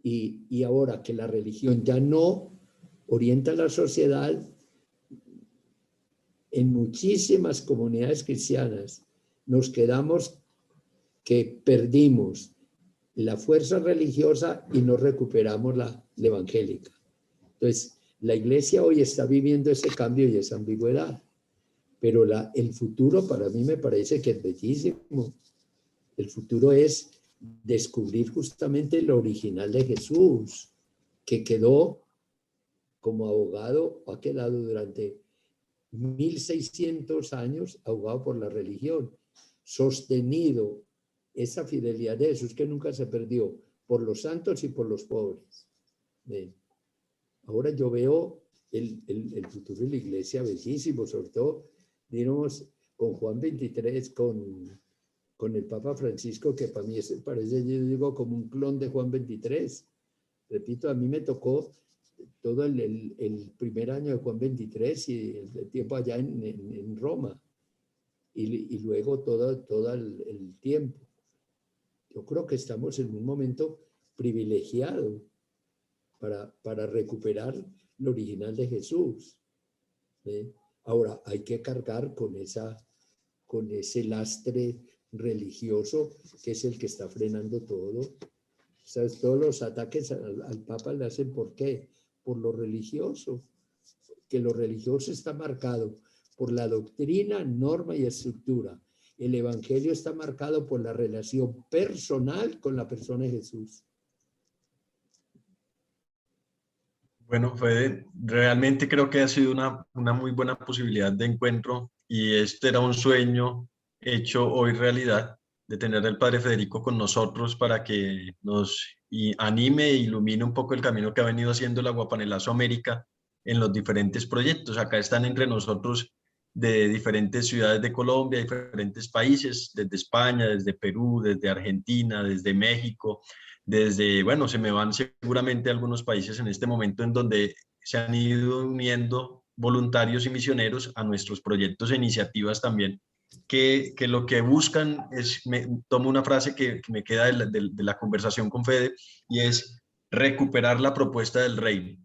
Y ahora que la religión ya no orienta a la sociedad, en muchísimas comunidades cristianas nos quedamos que perdimos la fuerza religiosa y no recuperamos la evangélica. Entonces, la Iglesia hoy está viviendo ese cambio y esa ambigüedad. Pero el futuro para mí me parece que es bellísimo. El futuro es descubrir justamente lo original de Jesús, que quedó como abogado, o ha quedado durante 1600 años ahogado por la religión, sostenido esa fidelidad de Jesús que nunca se perdió por los santos y por los pobres. Bien. Ahora yo veo el futuro de la Iglesia bellísimo, sobre todo, digamos, con Juan XXIII, con el Papa Francisco, que para mí parece, yo digo, como un clon de Juan XXIII. Repito, a mí me tocó todo el primer año de Juan XXIII y el tiempo allá en Roma, y luego todo el tiempo. Yo creo que estamos en un momento privilegiado para recuperar lo original de Jesús. Ahora, hay que cargar con ese lastre religioso que es el que está frenando todo. ¿Sabes? Todos los ataques al Papa le hacen, ¿por qué? Por lo religioso. que lo religioso está marcado por la doctrina, norma y estructura. El evangelio está marcado por la relación personal con la persona de Jesús. Bueno, Fede, realmente creo que ha sido una muy buena posibilidad de encuentro y este era un sueño hecho hoy realidad, de tener al Padre Federico con nosotros para que nos anime e ilumine un poco el camino que ha venido haciendo el Aguapanelazo América en los diferentes proyectos. Acá están entre nosotros de diferentes ciudades de Colombia, diferentes países, desde España, desde Perú, desde Argentina, desde México, desde, bueno, se me van seguramente algunos países en este momento en donde se han ido uniendo voluntarios y misioneros a nuestros proyectos e iniciativas también, que lo que buscan es, tomo una frase que me queda de la conversación con Fede, y es recuperar la propuesta del reino.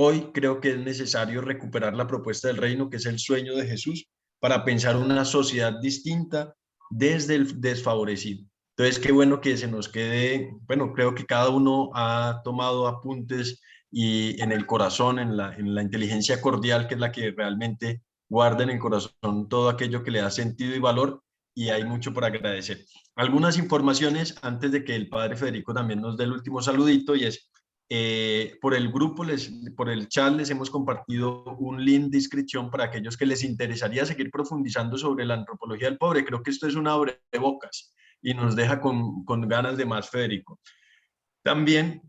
Hoy creo que es necesario recuperar la propuesta del reino, que es el sueño de Jesús, para pensar una sociedad distinta desde el desfavorecido. Entonces, qué bueno que se nos quede, bueno, creo que cada uno ha tomado apuntes y en el corazón, en la inteligencia cordial, que es la que realmente guarda en el corazón todo aquello que le da sentido y valor, y hay mucho por agradecer. Algunas informaciones antes de que el Padre Federico también nos dé el último saludito, y es, por el grupo, por el chat les hemos compartido un link de inscripción para aquellos que les interesaría seguir profundizando sobre la antropología del pobre. Creo que esto es una abrebocas y nos deja con ganas de más, Federico. También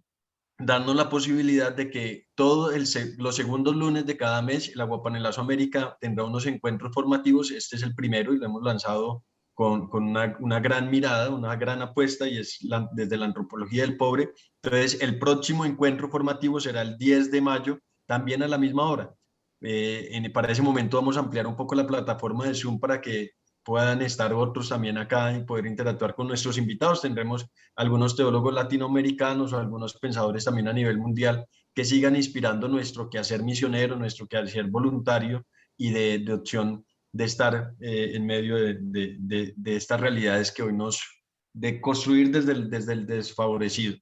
darnos la posibilidad de que los segundos lunes de cada mes el Aguapanelazo América tendrá unos encuentros formativos. Este es el primero y lo hemos lanzado con una gran mirada, una gran apuesta, y es desde la antropología del pobre. Entonces, el próximo encuentro formativo será el 10 de mayo, también a la misma hora. Para ese momento vamos a ampliar un poco la plataforma de Zoom para que puedan estar otros también acá y poder interactuar con nuestros invitados. Tendremos algunos teólogos latinoamericanos o algunos pensadores también a nivel mundial que sigan inspirando nuestro quehacer misionero, nuestro quehacer voluntario y de opción de estar en medio de estas realidades que hoy de construir desde el desfavorecido.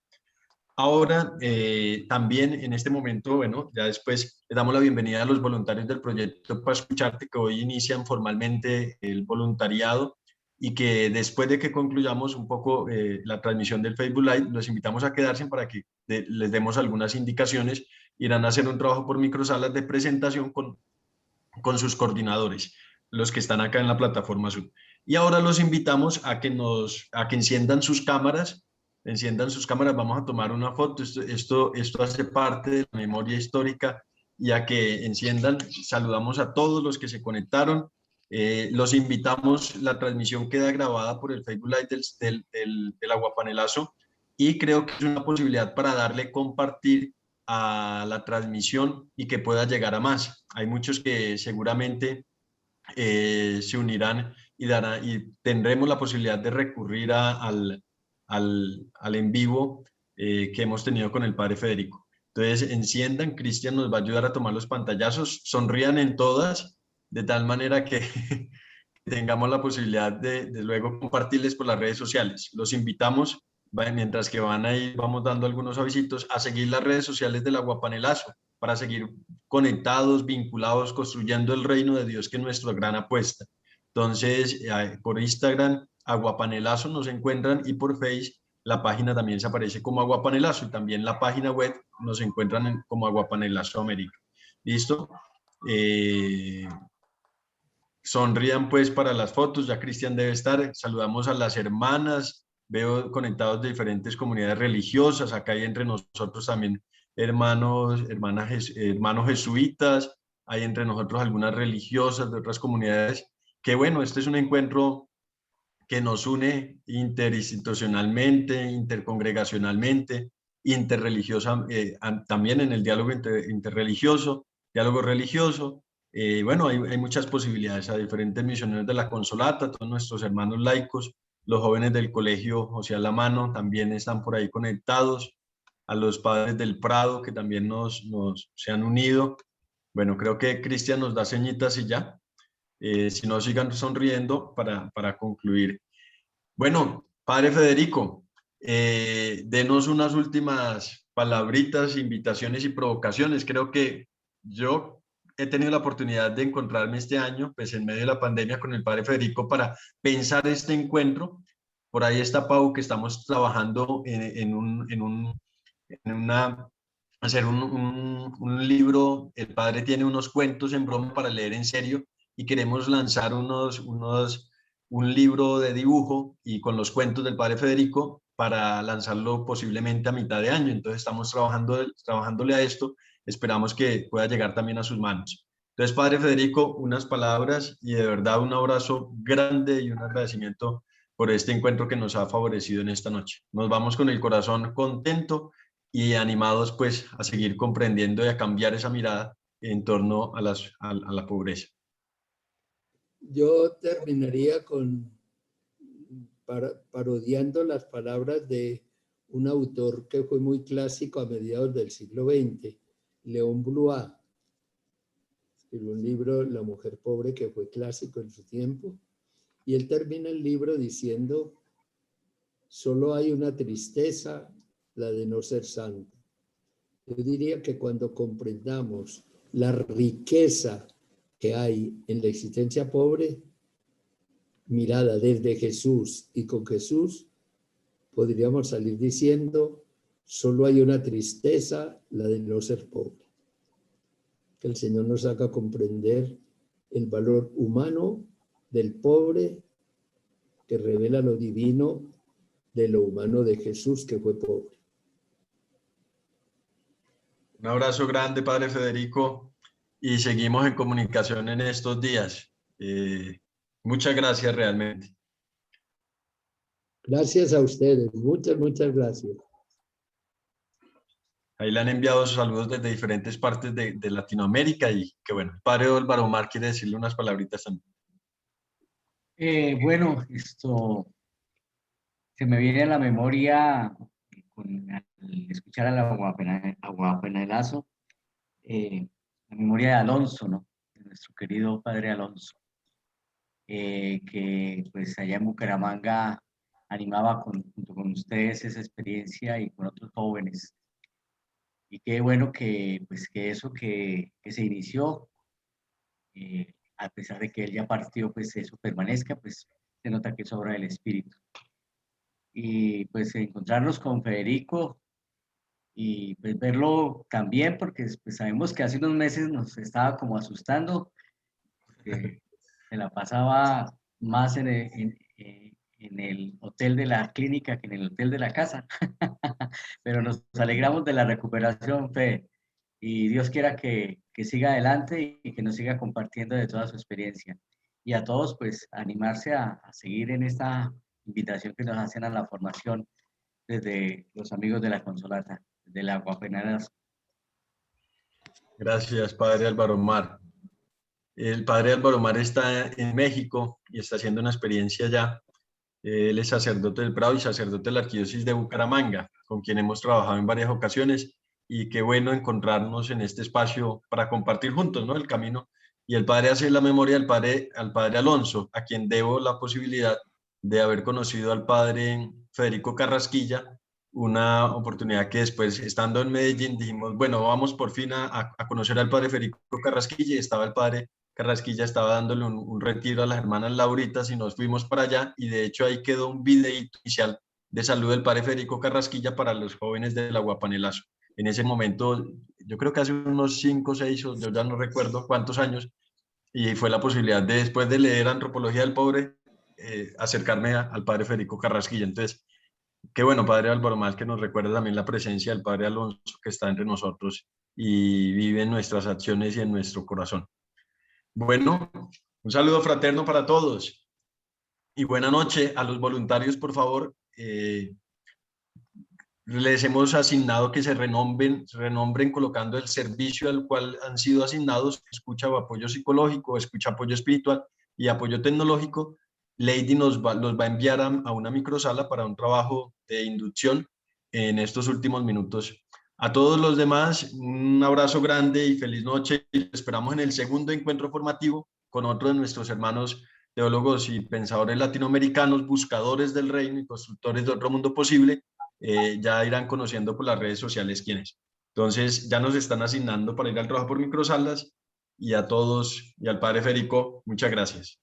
Ahora, también en este momento, bueno, ya después le damos la bienvenida a los voluntarios del proyecto Para Escucharte, que hoy inician formalmente el voluntariado, y que después de que concluyamos un poco la transmisión del Facebook Live, los invitamos a quedarse para que les demos algunas indicaciones. Irán a hacer un trabajo por microsalas de presentación con sus coordinadores, los que están acá en la plataforma Zoom. Y ahora los invitamos a que enciendan sus cámaras. Vamos a tomar una foto. Esto hace parte de la memoria histórica, y a que enciendan. Saludamos a todos los que se conectaron. Los invitamos, la transmisión queda grabada por el Facebook Live del Aguapanelazo, y creo que es una posibilidad para darle compartir a la transmisión y que pueda llegar a más. Hay muchos que seguramente se unirán y tendremos la posibilidad de recurrir al en vivo que hemos tenido con el Padre Federico. Entonces, enciendan. Cristian nos va a ayudar a tomar los pantallazos. Sonrían en todas, de tal manera que tengamos la posibilidad de luego compartirles por las redes sociales. Los invitamos, mientras que van ahí, vamos dando algunos avisitos, a seguir las redes sociales del Aguapanelazo, para seguir conectados, vinculados, construyendo el reino de Dios, que es nuestra gran apuesta. Entonces, por Instagram, Aguapanelazo nos encuentran, y por Facebook la página también se aparece como Aguapanelazo, y también la página web nos encuentran como Aguapanelazo América. ¿Listo? Sonrían pues para las fotos, ya Cristian debe estar. Saludamos a las hermanas, veo conectados de diferentes comunidades religiosas. Acá hay entre nosotros también hermanos jesuitas, hay entre nosotros algunas religiosas de otras comunidades. Que bueno, este es un encuentro que nos une interinstitucionalmente, intercongregacionalmente, interreligiosa, también en el diálogo interreligioso, diálogo religioso. Bueno, hay muchas posibilidades, a diferentes misioneros de la Consolata, todos nuestros hermanos laicos, los jóvenes del colegio José a la Mano también están por ahí conectados, a los padres del Prado que también se han unido. Bueno, creo que Cristian nos da señitas y ya. Si no, sigan sonriendo para concluir. Bueno, Padre Federico, denos unas últimas palabritas, invitaciones y provocaciones. Creo que yo he tenido la oportunidad de encontrarme este año, pues en medio de la pandemia, con el padre Federico para pensar este encuentro. Por ahí está Pau, que estamos trabajando hacer un libro. El padre tiene unos cuentos en broma para leer en serio y queremos lanzar un libro de dibujo y con los cuentos del padre Federico para lanzarlo posiblemente a mitad de año. Entonces estamos trabajándole a esto. Esperamos que pueda llegar también a sus manos. Entonces, padre Federico, unas palabras y de verdad un abrazo grande y un agradecimiento por este encuentro que nos ha favorecido en esta noche. Nos vamos con el corazón contento y animados pues a seguir comprendiendo y a cambiar esa mirada en torno a la pobreza. Yo terminaría parodiando las palabras de un autor que fue muy clásico a mediados del siglo XX, Léon Blois. Escribió un libro, La mujer pobre, que fue clásico en su tiempo, y él termina el libro diciendo: solo hay una tristeza, la de no ser santo. Yo diría que cuando comprendamos la riqueza que hay en la existencia pobre, mirada desde Jesús y con Jesús, podríamos salir diciendo: solo hay una tristeza, la de no ser pobre. Que el Señor nos haga comprender el valor humano del pobre, que revela lo divino de lo humano de Jesús, que fue pobre. Un abrazo grande, padre Federico, y seguimos en comunicación en estos días. Muchas gracias realmente. Gracias a ustedes, muchas gracias. Ahí le han enviado saludos desde diferentes partes de Latinoamérica y que bueno, el padre Álvaro Omar quiere decirle unas palabritas también. Bueno, se me viene a la memoria al escuchar al aguapanelazo, la memoria de Alonso, ¿no? De nuestro querido padre Alonso, que pues allá en Bucaramanga animaba junto con ustedes esa experiencia y con otros jóvenes. Y qué bueno que eso que se inició, a pesar de que él ya partió, pues eso permanezca, pues se nota que es obra del Espíritu. Y pues encontrarnos con Federico y pues verlo también, porque pues sabemos que hace unos meses nos estaba como asustando, porque se la pasaba más en el hotel de la clínica que en el hotel de la casa. Pero nos alegramos de la recuperación, Fe, y Dios quiera que siga adelante y que nos siga compartiendo de toda su experiencia. Y a todos, pues, animarse a seguir en esta invitación que nos hacen a la formación desde los amigos de la Consolata, de la Aguapanelazo. Gracias, padre Álvaro Omar. El padre Álvaro Omar está en México y está haciendo una experiencia allá. Él es sacerdote del Prado y sacerdote de la Arquidiócesis de Bucaramanga, con quien hemos trabajado en varias ocasiones, y qué bueno encontrarnos en este espacio para compartir juntos, ¿no?, el camino. Y el padre hace la memoria al padre Alonso, a quien debo la posibilidad de haber conocido al padre Federico Carrasquilla, una oportunidad que después, estando en Medellín, dijimos, bueno, vamos por fin a conocer al padre Federico Carrasquilla, y estaba el padre Carrasquilla, estaba dándole un retiro a las hermanas Lauritas y nos fuimos para allá, y de hecho ahí quedó un videíto inicial de saludo del padre Federico Carrasquilla para los jóvenes del Aguapanelazo. En ese momento, yo creo que hace unos 5 o 6, yo ya no recuerdo cuántos años, y fue la posibilidad de, después de leer Antropología del Pobre, acercarme al padre Federico Carrasquilla. Entonces, qué bueno, padre Álvaro Omar, que nos recuerda también la presencia del padre Alonso, que está entre nosotros y vive en nuestras acciones y en nuestro corazón. Bueno, un saludo fraterno para todos y buena noche. A los voluntarios, por favor, les hemos asignado que se renombren colocando el servicio al cual han sido asignados: escucha o apoyo psicológico, escucha apoyo espiritual y apoyo tecnológico. Lady los va a enviar a una microsala para un trabajo de inducción en estos últimos minutos. A todos los demás, un abrazo grande y feliz noche. Esperamos en el segundo encuentro formativo con otro de nuestros hermanos teólogos y pensadores latinoamericanos, buscadores del reino y constructores de otro mundo posible. Ya irán conociendo por las redes sociales quiénes. Entonces, ya nos están asignando para ir al trabajo por microsalas. y a todos y al padre Federico, muchas gracias.